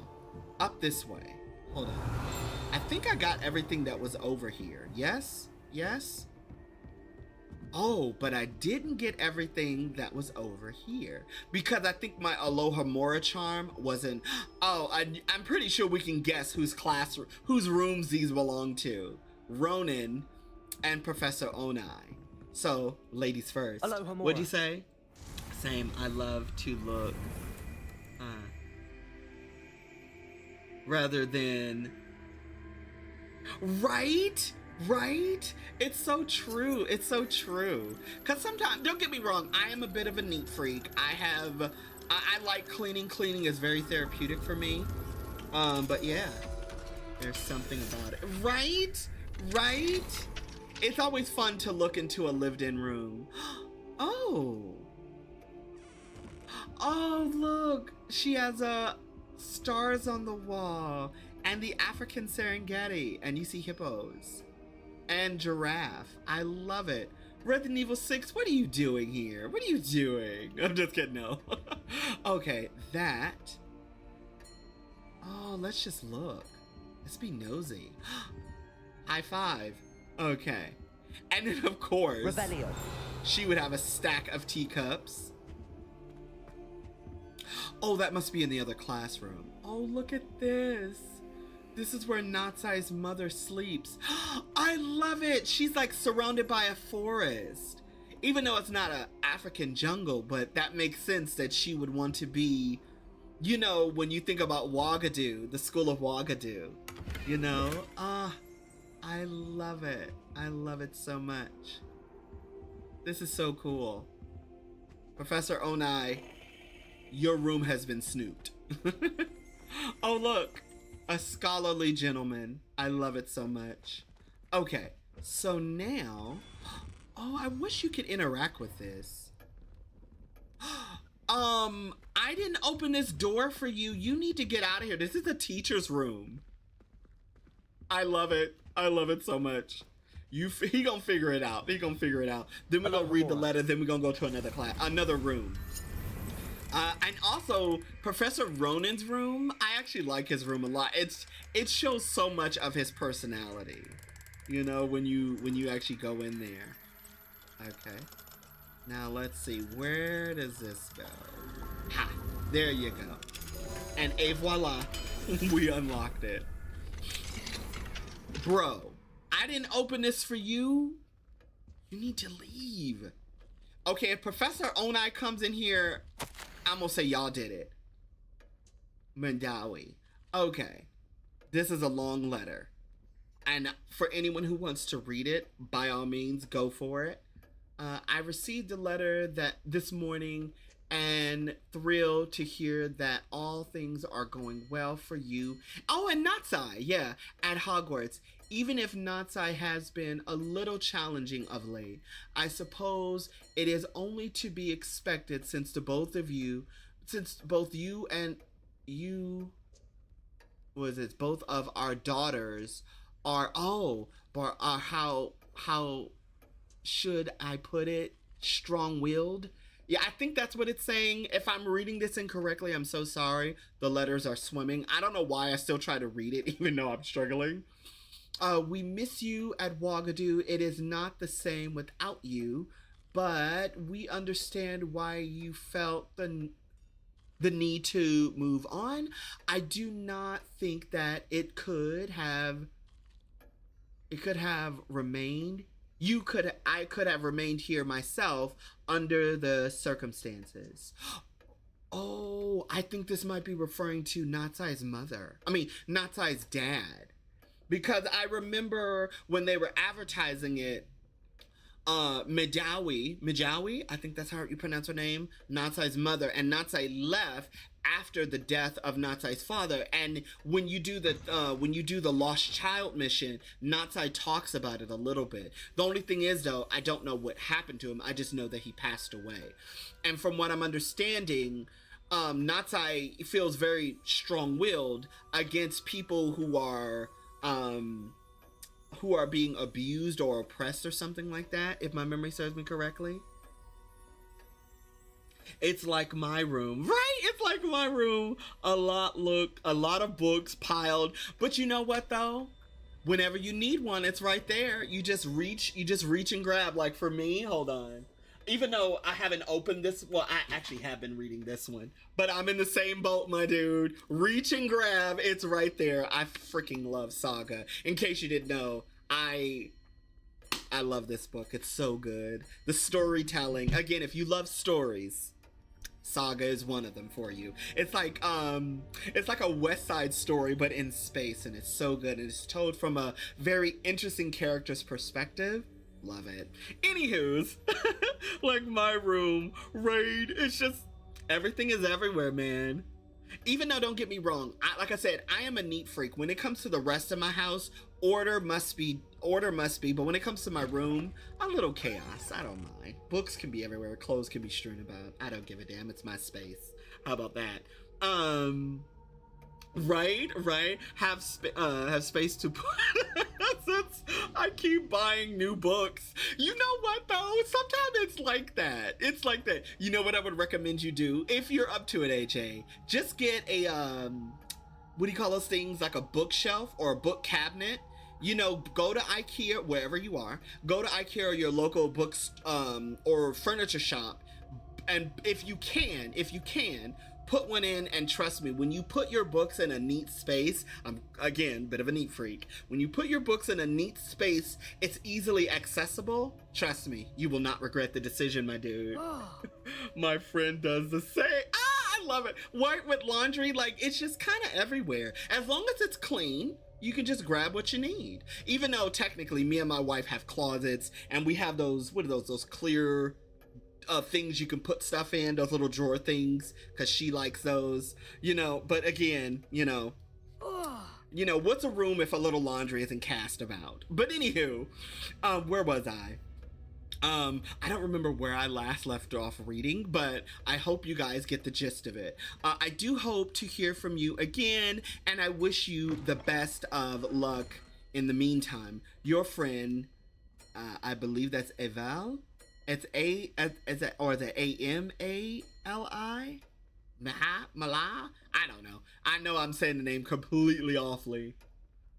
up this way. Hold on. I think I got everything that was over here. Yes? Yes? Oh, but I didn't get everything that was over here because I think my Aloha Mora charm wasn't. Oh, I'm pretty sure we can guess whose rooms these belong to. Ronan and Professor Onai. So, ladies first. Aloha Mora. What'd you say? Same. I love to look rather than right. It's so true. It's so true. Because sometimes, don't get me wrong, I am a bit of a neat freak. I like cleaning. Cleaning is very therapeutic for me. But yeah, there's something about it. Right? It's always fun to look into a lived-in room. Oh, look. She has stars on the wall and the African Serengeti, and you see hippos. And giraffe. I love it. Resident Evil 6, what are you doing here? What are you doing? I'm just kidding, no. Okay, that. Oh, let's just look. Let's be nosy. High five. Okay. And then, of course, Revelio. She would have a stack of teacups. Oh, that must be in the other classroom. Oh, look at this. This is where Natsai's mother sleeps. I love it. She's like surrounded by a forest. Even though it's not an African jungle, but that makes sense that she would want to be, you know, when you think about Ouagadougou, the school of Ouagadougou, you know? I love it. I love it so much. This is so cool. Professor Onai, your room has been snooped. Oh, look. A scholarly gentleman. I love it so much. Okay, so now... Oh, I wish you could interact with this. I didn't open this door for you. You need to get out of here. This is a teacher's room. I love it. I love it so much. He gonna figure it out. He gonna figure it out. Then we're gonna read the letter. Then we're gonna go to another room. And also Professor Ronan's room. I actually like his room a lot. It shows so much of his personality. You know, when you actually go in there. Okay. Now let's see. Where does this go? Ha! There you go. And et voila, we unlocked it. Bro, I didn't open this for you. You need to leave. Okay, if Professor Onai comes in here, I'm gonna say y'all did it. Mandawi. Okay. This is a long letter. And for anyone who wants to read it, by all means, go for it. I received a letter this morning and thrilled to hear that all things are going well for you. Oh, and Natsai, yeah, at Hogwarts. Even if Natsai has been a little challenging of late, I suppose it is only to be expected since both of our daughters are, how should I put it, strong-willed? Yeah, I think that's what it's saying. If I'm reading this incorrectly, I'm so sorry. The letters are swimming. I don't know why I still try to read it, even though I'm struggling. We miss you at Ouagadougou. It is not the same without you, but we understand why you felt the need to move on. I do not think that it could have remained. I could have remained here myself under the circumstances. Oh, I think this might be referring to Natsai's Natsai's dad. Because I remember when they were advertising it, Mijawi, I think that's how you pronounce her name, Natsai's mother, and Natsai left after the death of Natsai's father. And when you do the lost child mission, Natsai talks about it a little bit. The only thing is, though, I don't know what happened to him. I just know that he passed away. And from what I'm understanding, Natsai feels very strong-willed against people who are who are being abused or oppressed or something like that, if my memory serves me correctly. It's like my room, right? It's like my room. A lot of books piled. But you know what though? Whenever you need one, it's right there. You just reach and grab. Like for me, hold on. Even though I haven't opened this, well, I actually have been reading this one, but I'm in the same boat, my dude. Reach and grab, it's right there. I freaking love Saga. In case you didn't know, I love this book. It's so good. The storytelling, again, if you love stories, Saga is one of them for you. It's like a West Side Story, but in space, and it's so good. And it's told from a very interesting character's perspective. Love it. Anywho's, like my room, Raid, it's just, everything is everywhere, man. Even though, don't get me wrong, like I said, I am a neat freak. When it comes to the rest of my house, order must be, but when it comes to my room, a little chaos. I don't mind. Books can be everywhere, clothes can be strewn about. I don't give a damn, it's my space. How about that? Right. Have space to put. Since I keep buying new books. You know what though? Sometimes it's like that. You know what I would recommend you do if you're up to it, AJ? Just get a what do you call those things? Like a bookshelf or a book cabinet. You know, go to IKEA, wherever you are. Go to IKEA or your local books or furniture shop, and if you can, put one in, and trust me, when you put your books in a neat space, I'm, again, bit of a neat freak. When you put your books in a neat space, it's easily accessible. Trust me, you will not regret the decision, my dude. My friend does the same. I love it. White with laundry, like, it's just kind of everywhere. As long as it's clean, you can just grab what you need. Even though technically me and my wife have closets, and we have those, what are those clear things you can put stuff in, those little drawer things, because she likes those, you know. But again, you know, what's a room if a little laundry isn't cast about? But anywho, where was I? I don't remember where I last left off reading, but I hope you guys get the gist of it. I do hope to hear from you again, and I wish you the best of luck in the meantime. Your friend, I believe that's Eval. It's the A-M-A-L-I? Mala? I don't know. I know I'm saying the name completely awfully.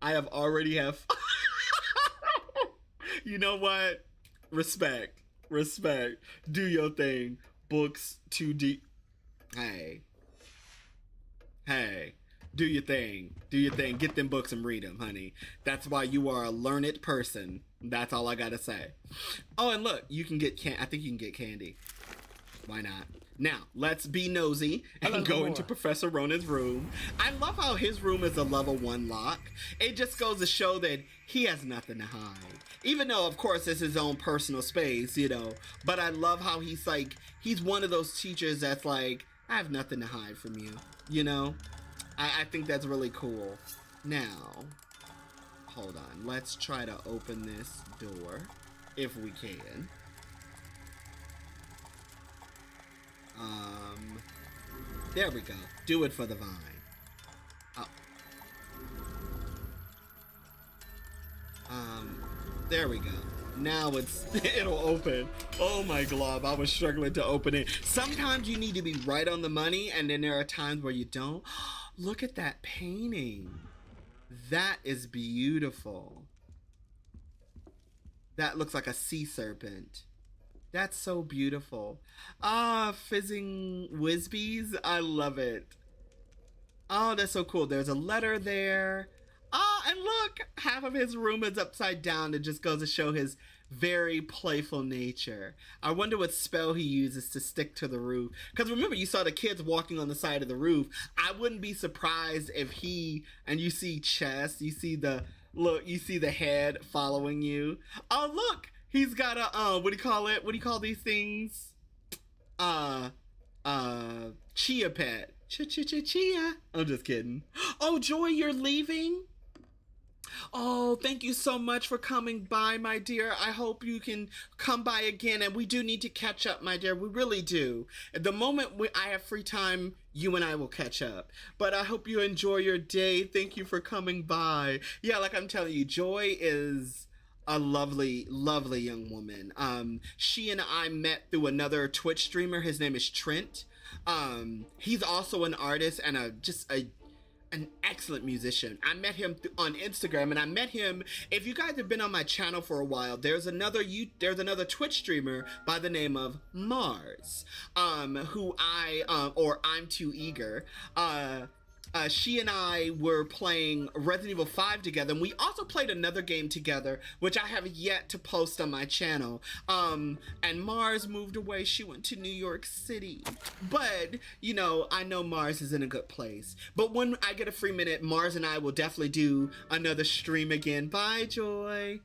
I already have. You know what? Respect. Do your thing. Books 2D. Hey. Do your thing. Get them books and read them, honey. That's why you are a learned person. That's all I gotta say. Oh, and look, you can get I think you can get candy. Why not? Now, let's be nosy and go into Professor Ronan's room. I love how his room is a level 1 lock. It just goes to show that he has nothing to hide. Even though, of course, it's his own personal space, you know. But I love how he's one of those teachers that's like, I have nothing to hide from you, you know? I think that's really cool. Now, hold on. Let's try to open this door, if we can. There we go. Do it for the vine. Oh. There we go. Now it'll open. Oh my glove, I was struggling to open it. Sometimes you need to be right on the money, and then there are times where you don't. Look at that painting. That is beautiful. That looks like a sea serpent. That's so beautiful. Fizzing Whizbees. I love it. Oh, that's so cool. There's a letter there. And look, half of his room is upside down. It just goes to show his very playful nature. I wonder what spell he uses to stick to the roof. Because remember, you saw the kids walking on the side of the roof. I wouldn't be surprised if and you see chest, you see the head following you. Oh, look, he's got a, what do you call it? What do you call these things? Chia pet. Chia. I'm just kidding. Oh, Joy, you're leaving? Oh, thank you so much for coming by, my dear. I hope you can come by again, and we do need to catch up, my dear. We really do. At the moment I have free time, you and I will catch up. But I hope you enjoy your day. Thank you for coming by. Yeah, like I'm telling you, Joy is a lovely, lovely young woman. She and I met through another Twitch streamer. His name is Trent. He's also an artist and an excellent musician. I met him on Instagram, and I met him, if you guys have been on my channel for a while, there's another Twitch streamer by the name of Mars, who I'm Too Eager. She and I were playing Resident Evil 5 together, and we also played another game together, which I have yet to post on my channel. And Mars moved away. She went to New York City. But, you know, I know Mars is in a good place. But when I get a free minute, Mars and I will definitely do another stream again. Bye, Joy.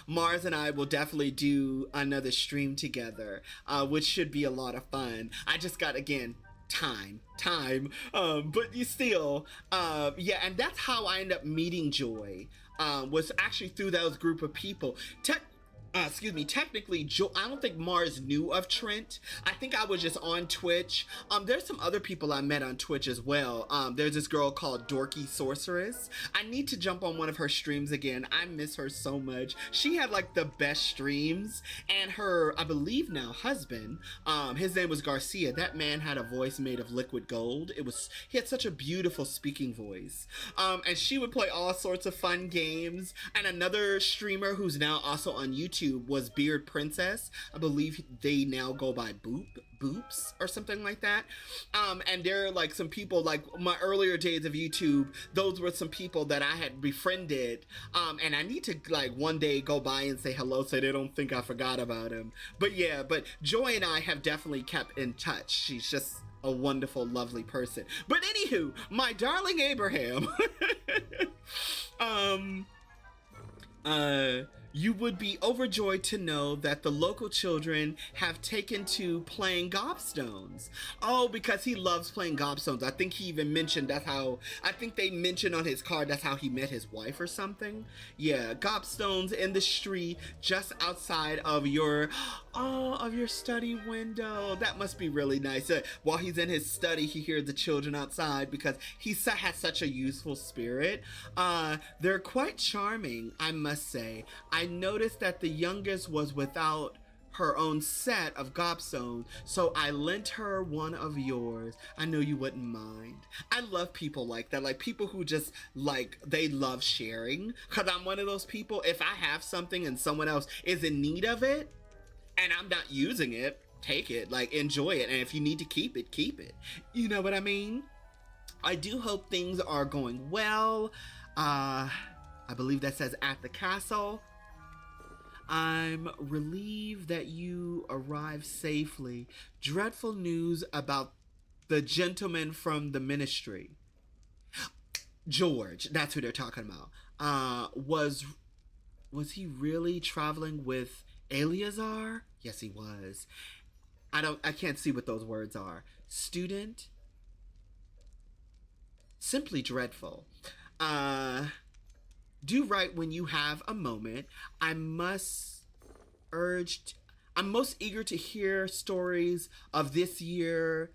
Mars and I will definitely do another stream together, which should be a lot of fun. I just got, again, time, but you still, yeah, and that's how I ended up meeting Joy, was actually through those group of people. Technically, I don't think Mars knew of Trent. I think I was just on Twitch. There's some other people I met on Twitch as well. There's this girl called Dorky Sorceress. I need to jump on one of her streams again. I miss her so much. She had like the best streams, and her, I believe now, husband, his name was Garcia. That man had a voice made of liquid gold. He had such a beautiful speaking voice. And she would play all sorts of fun games. And another streamer who's now also on YouTube was Beard Princess. I believe they now go by Boops or something like that. And there are like some people, like my earlier days of YouTube, those were some people that I had befriended. And I need to like one day go by and say hello so they don't think I forgot about him. But yeah, but Joy and I have definitely kept in touch. She's just a wonderful, lovely person. But anywho, my darling Abraham, you would be overjoyed to know that the local children have taken to playing gobstones. Oh, because he loves playing gobstones. I think he even mentioned I think they mentioned on his card that's how he met his wife or something. Yeah, gobstones in the street just outside of your study window. That must be really nice. While he's in his study, he hears the children outside because he has such a youthful spirit. They're quite charming, I must say. I noticed that the youngest was without her own set of gobstones, so I lent her one of yours. I know you wouldn't mind. I love people like that, like people who just like, they love sharing, because I'm one of those people. If I have something and someone else is in need of it and I'm not using it, take it, like enjoy it, and if you need to keep it, keep it. You know what I mean? I do hope things are going well. I believe that says at the castle. I'm relieved that you arrived safely. Dreadful news about the gentleman from the ministry. George, that's who they're talking about. Was he really traveling with Eleazar? Yes, he was. I can't see what those words are. Student? Simply dreadful. Do write when you have a moment. I'm most eager to hear stories of this year's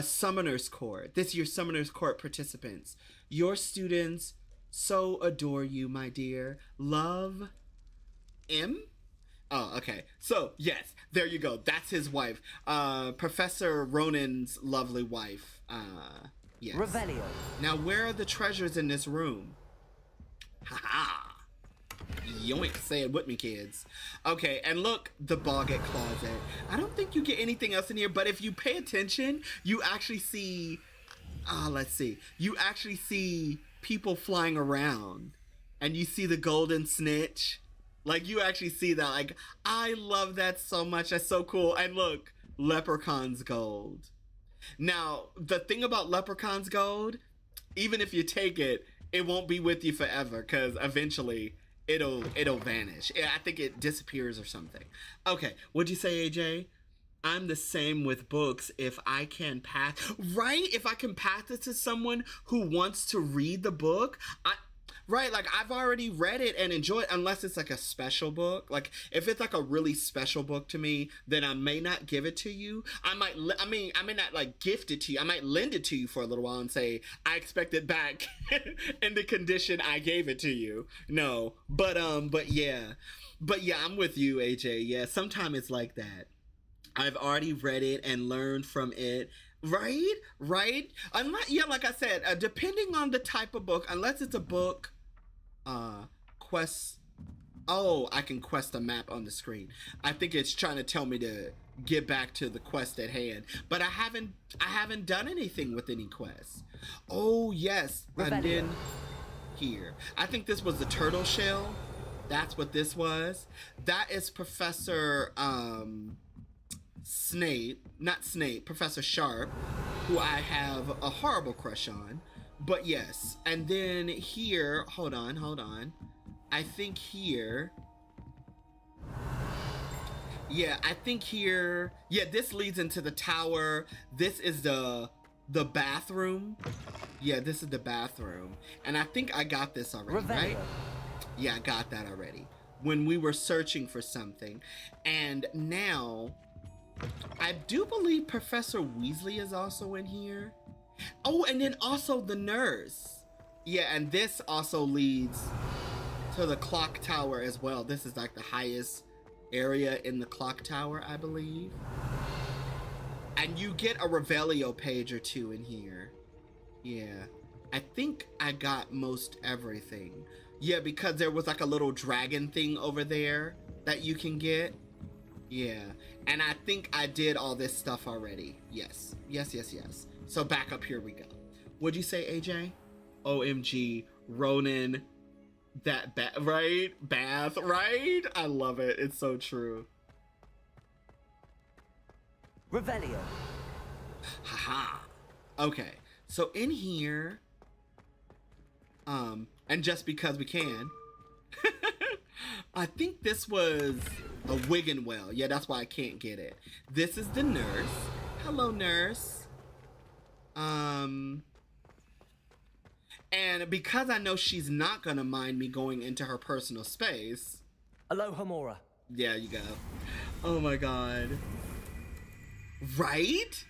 Summoner's Court participants. Your students so adore you, my dear. Love, M? Oh, okay. So, yes, there you go. That's his wife. Professor Ronan's lovely wife. Yes. Revelio. Now, where are the treasures in this room? Ha-ha! Yoink, say it with me, kids. Okay, and look, the Boggett Closet. I don't think you get anything else in here, but if you pay attention, you actually see... let's see. You actually see people flying around. And you see the golden snitch. Like, you actually see that. Like, I love that so much. That's so cool. And look, Leprechaun's Gold. Now, the thing about Leprechaun's Gold, even if you take it, it won't be with you forever, because eventually it'll vanish. I think it disappears or something. Okay, what'd you say, AJ? I'm the same with books. If I can pass... Right? If I can pass it to someone who wants to read the book, Right, like I've already read it and enjoyed it, unless it's like a special book. Like if it's like a really special book to me, then I may not give it to you. I may not like gift it to you. I might lend it to you for a little while and say I expect it back in the condition I gave it to you. No, but yeah, I'm with you, AJ. Yeah, sometimes it's like that. I've already read it and learned from it. Right. Unless, yeah, like I said, depending on the type of book, unless it's a book. Quest. Oh, I can quest a map on the screen. I think it's trying to tell me to get back to the quest at hand, but I haven't done anything with any quests. Oh yes, and then here, I think this was the turtle shell. That's what this was. That is Professor Professor Sharp, who I have a horrible crush on. But yes, and then here, hold on. I think here, yeah, this leads into the tower. This is the bathroom. Yeah, this is the bathroom. And I think I got this already, right? Yeah, I got that already. When we were searching for something. And now, I do believe Professor Weasley is also in here. Oh, and then also the nurse. Yeah, and this also leads to the clock tower as well. This is like the highest area in the clock tower, I believe. And you get a Revelio page or two in here. Yeah, I think I got most everything. Yeah, because there was like a little dragon thing over there that you can get. Yeah, and I think I did all this stuff already. Yes. So back up here we go. What'd you say, AJ? OMG, Ronan, that bath, right? I love it. It's so true. Revelio. Haha. Okay, so in here, and just because we can, I think this was a Wiggenwell. Yeah, that's why I can't get it. This is the nurse. Hello, nurse. And because I know she's not gonna mind me going into her personal space. Aloha Mora. Yeah, you go. Oh my god. Right?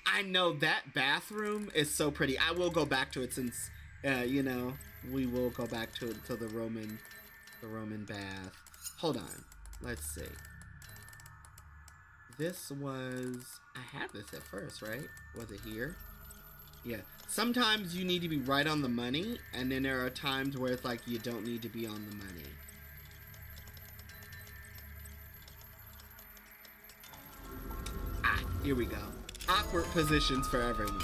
I know that bathroom is so pretty. I will go back to it since, we will go back to it, to the Roman bath. Hold on. Let's see. This was, I had this at first, right? Was it here? Yeah. Sometimes you need to be right on the money, and then there are times where it's like you don't need to be on the money. Ah, here we go. Awkward positions for everyone.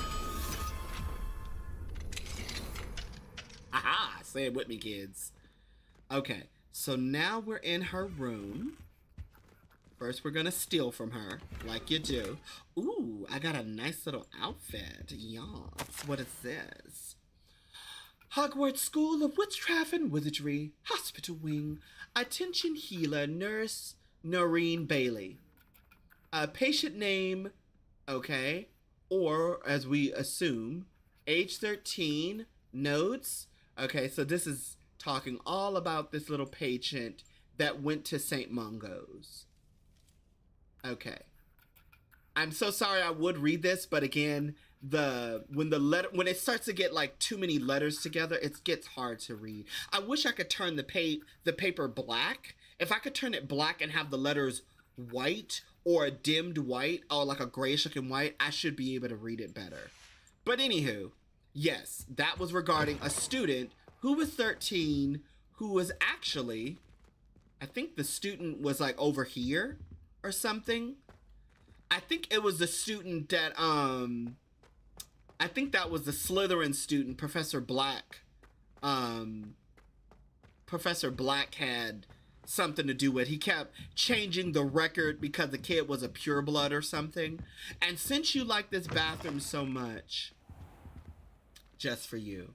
Aha! Say it with me, kids. Okay, so now we're in her room. First, we're gonna steal from her, like you do. Ooh, I got a nice little outfit. Yes, what is this? Hogwarts School of Witchcraft and Wizardry, Hospital Wing. Attention healer, Nurse Noreen Bailey. Patient name, okay, or as we assume, age 13, notes. Okay, so this is talking all about this little patient that went to St. Mungo's. Okay. I'm so sorry I would read this, but again, when it starts to get like too many letters together, it gets hard to read. I wish I could turn the paper black. If I could turn it black and have the letters white or a dimmed white or like a grayish looking white, I should be able to read it better. But anywho, yes, that was regarding a student who was 13, who was actually, I think the student was like over here or something. I think it was the student that, I think that was the Slytherin student, Professor Black. Professor Black had something to do with. He kept changing the record because the kid was a pureblood or something. And since you like this bathroom so much, just for you,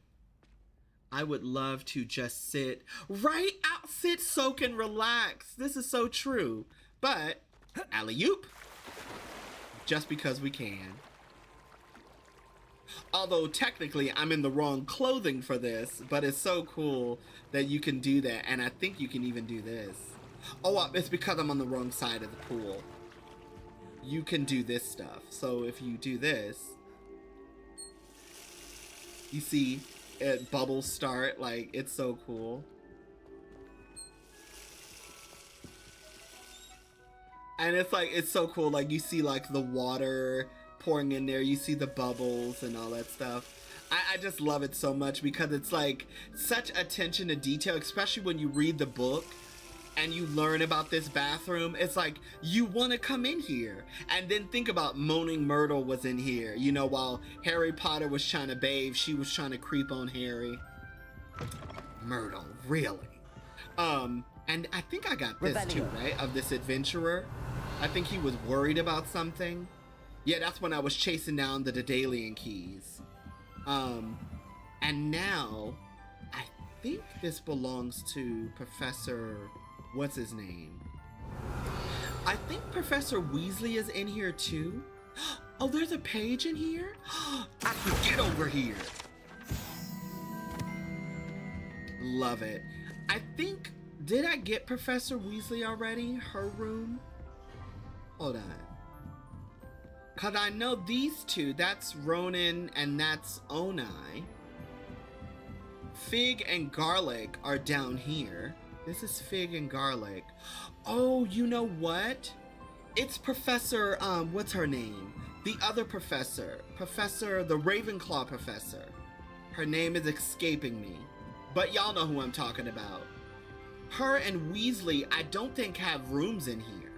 I would love to just sit right out, sit, soak, and relax. This is so true. But, alley-oop. Just because we can. Although technically I'm in the wrong clothing for this, but it's so cool that you can do that. And I think you can even do this. Oh, it's because I'm on the wrong side of the pool. You can do this stuff. So if you do this, you see it bubbles start. Like, it's so cool. And it's like, it's so cool. Like, you see like the water pouring in there. You see the bubbles and all that stuff. I just love it so much because it's like such attention to detail, especially when you read the book and you learn about this bathroom. It's like, you want to come in here. And then think about Moaning Myrtle was in here. You know, while Harry Potter was trying to bathe, she was trying to creep on Harry. Myrtle, really? And I think I got this too, right? Of this adventurer. I think he was worried about something. Yeah, that's when I was chasing down the Daedalian keys. And now, I think this belongs to Professor... What's his name? I think Professor Weasley is in here too. Oh, there's a page in here? I can get over here. Love it. I think... Did I get Professor Weasley already? Her room? Hold on. Because I know these two, that's Ronan and that's Onai. Fig and Garlic are down here. This is Fig and Garlic. Oh, you know what? It's Professor, what's her name? The other professor. The Ravenclaw professor. Her name is escaping me. But y'all know who I'm talking about. Her and Weasley, I don't think have rooms in here.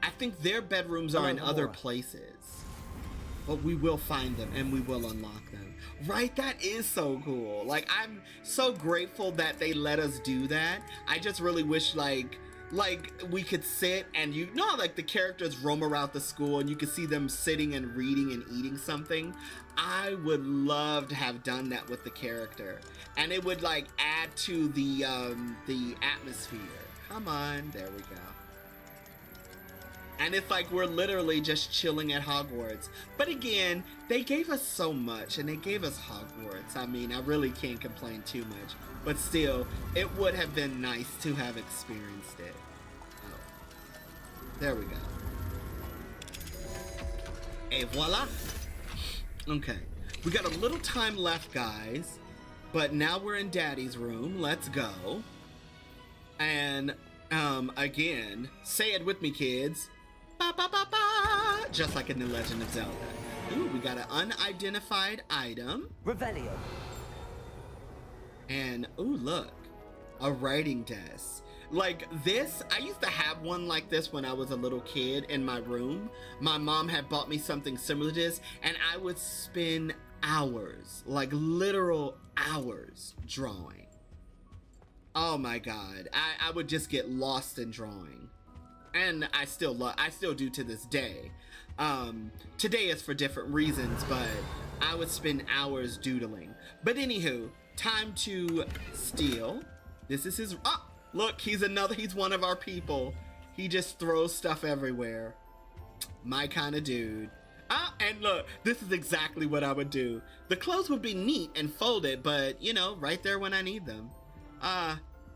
I think their bedrooms are in other places. But we will find them and we will unlock them. Right? That is so cool. Like, I'm so grateful that they let us do that. I just really wish, like we could sit and you know, like the characters roam around the school and you can see them sitting and reading and eating something. I would love to have done that with the character. And it would like add to the atmosphere. Come on, there we go. And it's like we're literally just chilling at Hogwarts. But again, they gave us so much and they gave us Hogwarts. I mean, I really can't complain too much. But still, it would have been nice to have experienced it. Oh. There we go. Et voila. Okay. We got a little time left, guys. But now we're in Daddy's room. Let's go. And, again, say it with me, kids. Ba, ba, ba, ba, just like in The Legend of Zelda. Ooh, we got an unidentified item. Revelio. And, ooh, look. A writing desk. Like this, I used to have one like this when I was a little kid in my room. My mom had bought me something similar to this, and I would spend hours, like literal hours, drawing. Oh my God. I would just get lost in drawing. And I still do to this day. Today is for different reasons, but I would spend hours doodling. But anywho, time to steal. This is his, oh, look, he's one of our people. He just throws stuff everywhere. My kind of dude. Ah, and look, this is exactly what I would do. The clothes would be neat and folded, but you know, right there when I need them.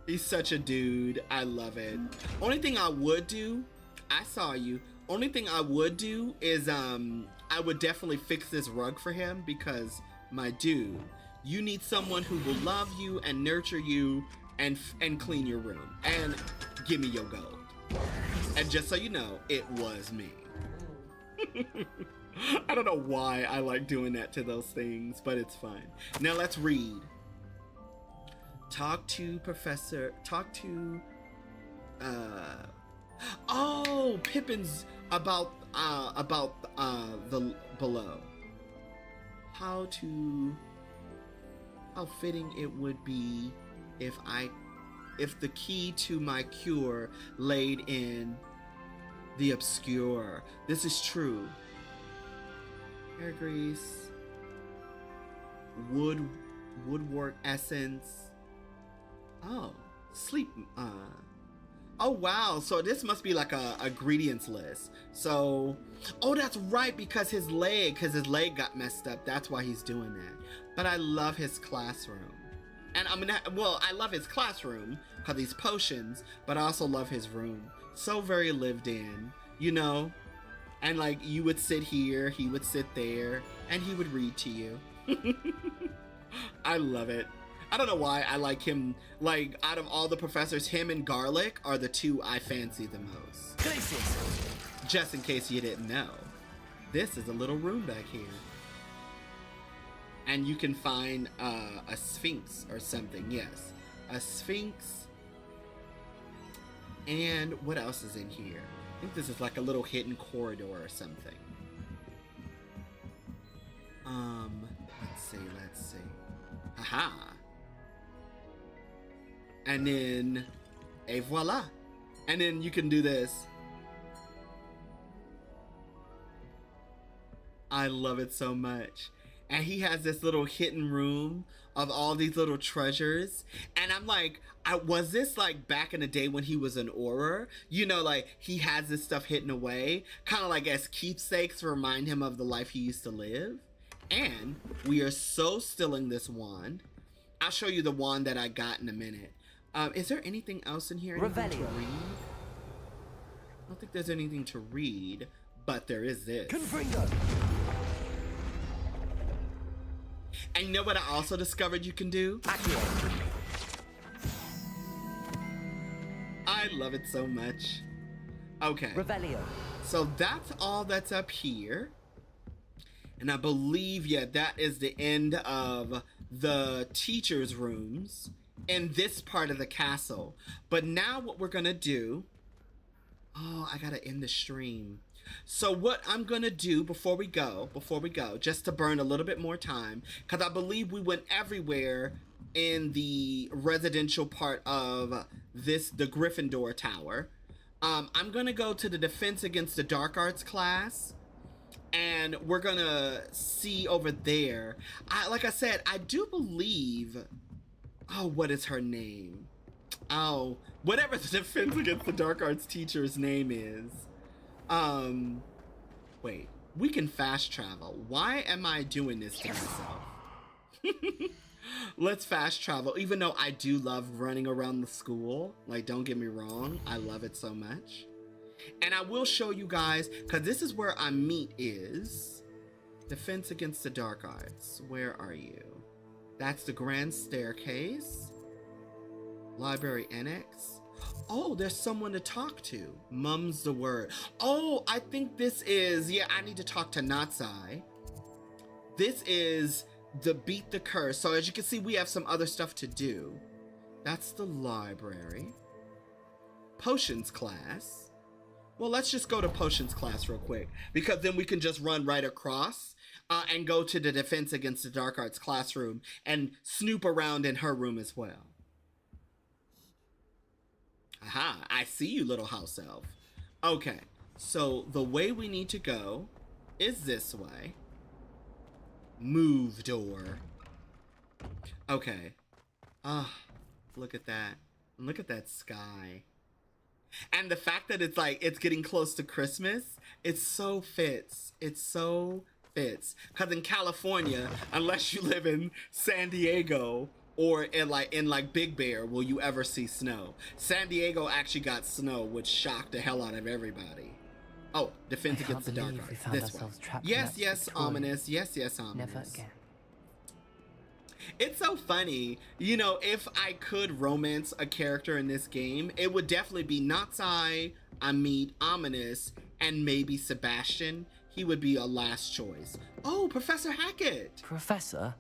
He's such a dude. I love it. Only thing I would do, I saw you. Only thing I would do is I would definitely fix this rug for him because my dude, you need someone who will love you and nurture you and clean your room and give me your gold. And just so you know, it was me. I don't know why I like doing that to those things, but it's fun. Now let's read. Oh, Pippin's about the below. How fitting it would be if the key to my cure laid in the obscure. This is true. Hair grease, woodwork essence. Oh, sleep. Oh, wow. So this must be like a ingredients list. So, oh, that's right, because his leg got messed up. That's why he's doing that. But I love his classroom. And I love his classroom because these potions, but I also love his room. So very lived in, you know? And like, you would sit here, he would sit there, and he would read to you. I love it. I don't know why I like him. Like, out of all the professors, him and Garlic are the two I fancy the most. Just in case you didn't know, this is a little room back here. And you can find a sphinx or something. Yes, a sphinx. And what else is in here? I think this is like a little hidden corridor or something. Let's see. Aha. And then, et voila. And then you can do this. I love it so much. And he has this little hidden room of all these little treasures. And I'm like, was this like back in the day when he was an Auror? You know, like he has this stuff hidden away, kind of like as keepsakes to remind him of the life he used to live. And we are so stealing this wand. I'll show you the wand that I got in a minute. Is there anything else in here? Anything to read? I don't think there's anything to read, but there is this. Confringo. And you know what I also discovered you can do? I love it so much. Okay. Revelio. So that's all that's up here. And I believe, yeah, that is the end of the teacher's rooms in this part of the castle. But now what we're gonna do... Oh, I gotta end the stream. So what I'm gonna do before we go, just to burn a little bit more time, because I believe we went everywhere in the residential part of the Gryffindor Tower. I'm gonna go to the Defense Against the Dark Arts class, and we're gonna see over there. Like I said, I do believe, oh, what is her name? Oh, whatever the Defense Against the Dark Arts teacher's name is. Wait, we can fast travel. Why am I doing this to myself? Let's fast travel, even though I do love running around the school. Like, don't get me wrong, I love it so much. And I will show you guys, because this is where our meet is. Defense Against the Dark Arts. Where are you? That's the Grand Staircase. Library Annex. Oh, there's someone to talk to. Mum's the word. Oh, I think this is... Yeah, I need to talk to Natsai. This is the Beat the Curse. So as you can see, we have some other stuff to do. That's the library. Potions class. Well, let's just go to potions class real quick, because then we can just run right across and go to the Defense Against the Dark Arts classroom and snoop around in her room as well. Aha, I see you, little house elf. Okay, so the way we need to go is this way. Move door. Okay. Ah, look at that. Look at that sky. And the fact that it's like, it's getting close to Christmas, it so fits. It so fits. Because in California, unless you live in San Diego or in like Big Bear, will you ever see snow. San Diego actually got snow, which shocked the hell out of everybody. Oh, Defense Against the Dark Arts. This one. Yes, ominous. Yes, ominous. Never again. It's so funny. You know, if I could romance a character in this game, it would definitely be Natsai, Amit, Ominous, and maybe Sebastian. He would be a last choice. Oh, Professor Hackett! Professor,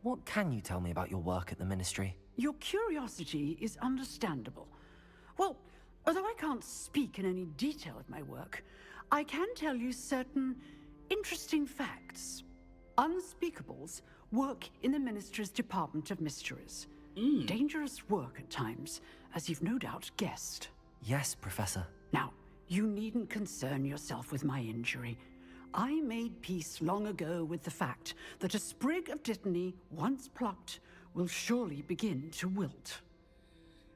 what can you tell me about your work at the Ministry? Your curiosity is understandable. Well, although I can't speak in any detail of my work, I can tell you certain interesting facts. Unspeakables work in the Ministry's Department of Mysteries. Dangerous work at times, as you've no doubt guessed. Yes, Professor. Now, you needn't concern yourself with my injury. I made peace long ago with the fact that a sprig of dittany, once plucked, will surely begin to wilt.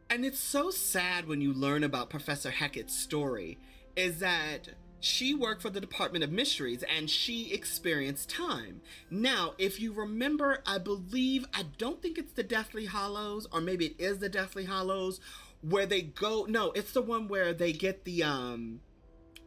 And it's so sad when you learn about Professor Hackett's story, is that she worked for the Department of Mysteries and she experienced time. Now, if you remember, I don't think it's the Deathly Hallows, or maybe it is the Deathly Hallows, where they go, no, it's the one where they get the,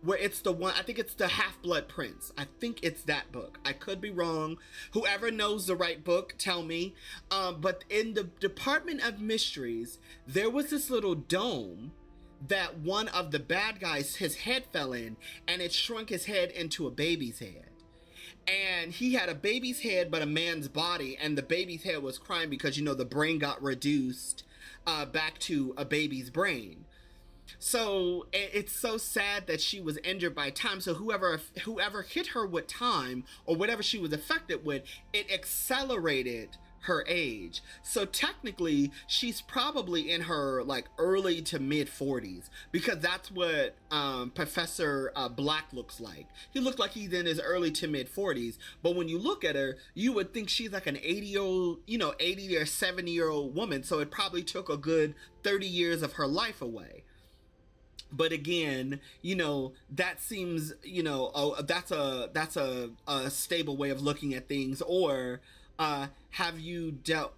where it's the one, I think it's the Half-Blood Prince. I think it's that book. I could be wrong. Whoever knows the right book, tell me. But in the Department of Mysteries, there was this little dome that one of the bad guys, his head fell in, and it shrunk his head into a baby's head. And he had a baby's head, but a man's body, and the baby's head was crying because, you know, the brain got reduced back to a baby's brain. So it's so sad that she was injured by time. So whoever hit her with time, or whatever she was affected with, it accelerated her age. So technically she's probably in her like early to mid 40s, because that's what Professor Black looks like. He looked like he's in his early to mid 40s, but when you look at her, you would think she's like an 80-year-old, 80 or 70-year-old woman. So it probably took a good 30 years of her life away. But again, that seems, that's a stable way of looking at things. Or how do you deal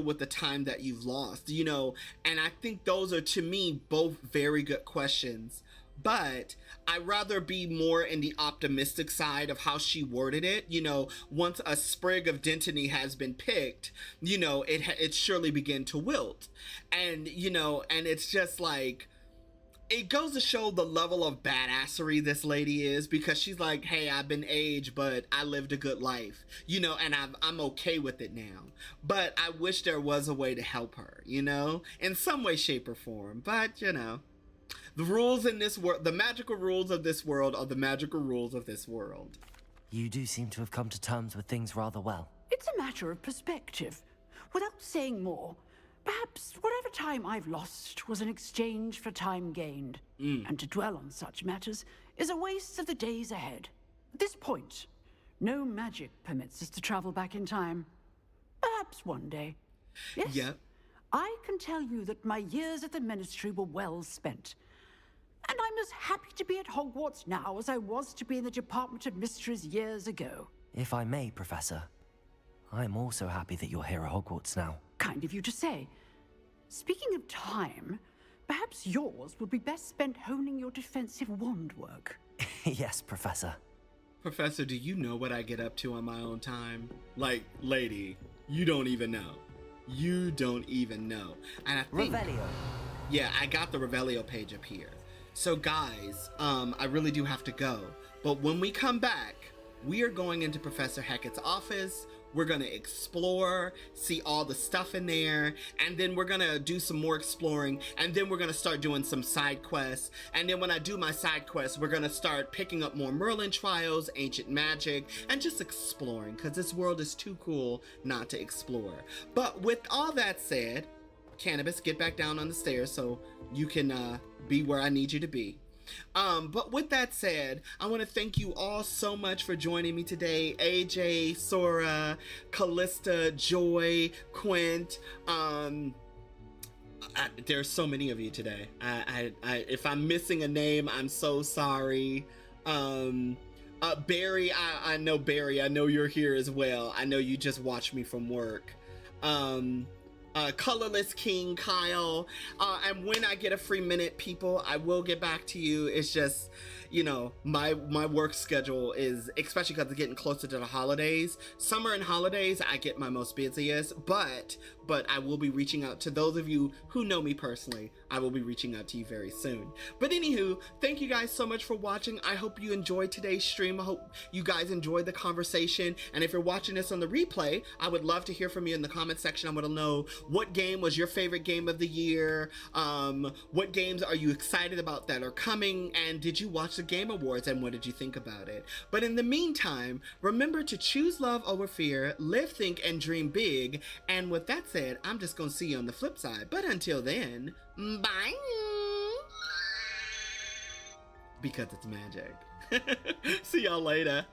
with the time that you've lost, and I think those are, to me, both very good questions. But I'd rather be more in the optimistic side of how she worded it. Once a sprig of Dentiny has been picked, it surely begin to wilt. And, and it's just like, it goes to show the level of badassery this lady is, because she's like, hey, I've been aged, but I lived a good life, and I'm okay with it now. But I wish there was a way to help her, in some way, shape, or form. But, the rules in this world, the magical rules of this world are the magical rules of this world. You do seem to have come to terms with things rather well. It's a matter of perspective. Without saying more, perhaps whatever time I've lost was an exchange for time gained. And to dwell on such matters is a waste of the days ahead. At this point, no magic permits us to travel back in time. Perhaps one day. Yes, yep. I can tell you that my years at the Ministry were well spent. And I'm as happy to be at Hogwarts now as I was to be in the Department of Mysteries years ago. If I may, Professor, I'm also happy that you're here at Hogwarts now. Kind of you to say. Speaking of time, perhaps yours would be best spent honing your defensive wand work. Yes, Professor. Professor, do you know what I get up to on my own time? Like, lady, you don't even know. You don't even know. And I think... Revelio. Yeah, I got the Revelio page up here. So guys, I really do have to go. But when we come back, we are going into Professor Hackett's office. We're going to explore, see all the stuff in there, and then we're going to do some more exploring, and then we're going to start doing some side quests. And then when I do my side quests, we're going to start picking up more Merlin trials, ancient magic, and just exploring, because this world is too cool not to explore. But with all that said, Cannabis, get back down on the stairs so you can be where I need you to be. But with that said, I want to thank you all so much for joining me today. AJ, Sora, Callista, Joy, Quint. There's so many of you today. If I'm missing a name, I'm so sorry. Barry, I know Barry. I know you're here as well. I know you just watched me from work. Colorless King, Kyle, and when I get a free minute, people, I will get back to you. It's just, my work schedule is, especially because it's getting closer to the holidays. Summer and holidays, I get my most busiest, but I will be reaching out to those of you who know me personally. I will be reaching out to you very soon. But anywho, thank you guys so much for watching. I hope you enjoyed today's stream. I hope you guys enjoyed the conversation. And if you're watching this on the replay, I would love to hear from you in the comment section. I want to know, what game was your favorite game of the year? What games are you excited about that are coming? And did you watch the Game Awards, and what did you think about it? But in the meantime, remember to choose love over fear, live, think, and dream big. And with that said, I'm just gonna see you on the flip side. But until then, bye! Because it's magic. See y'all later.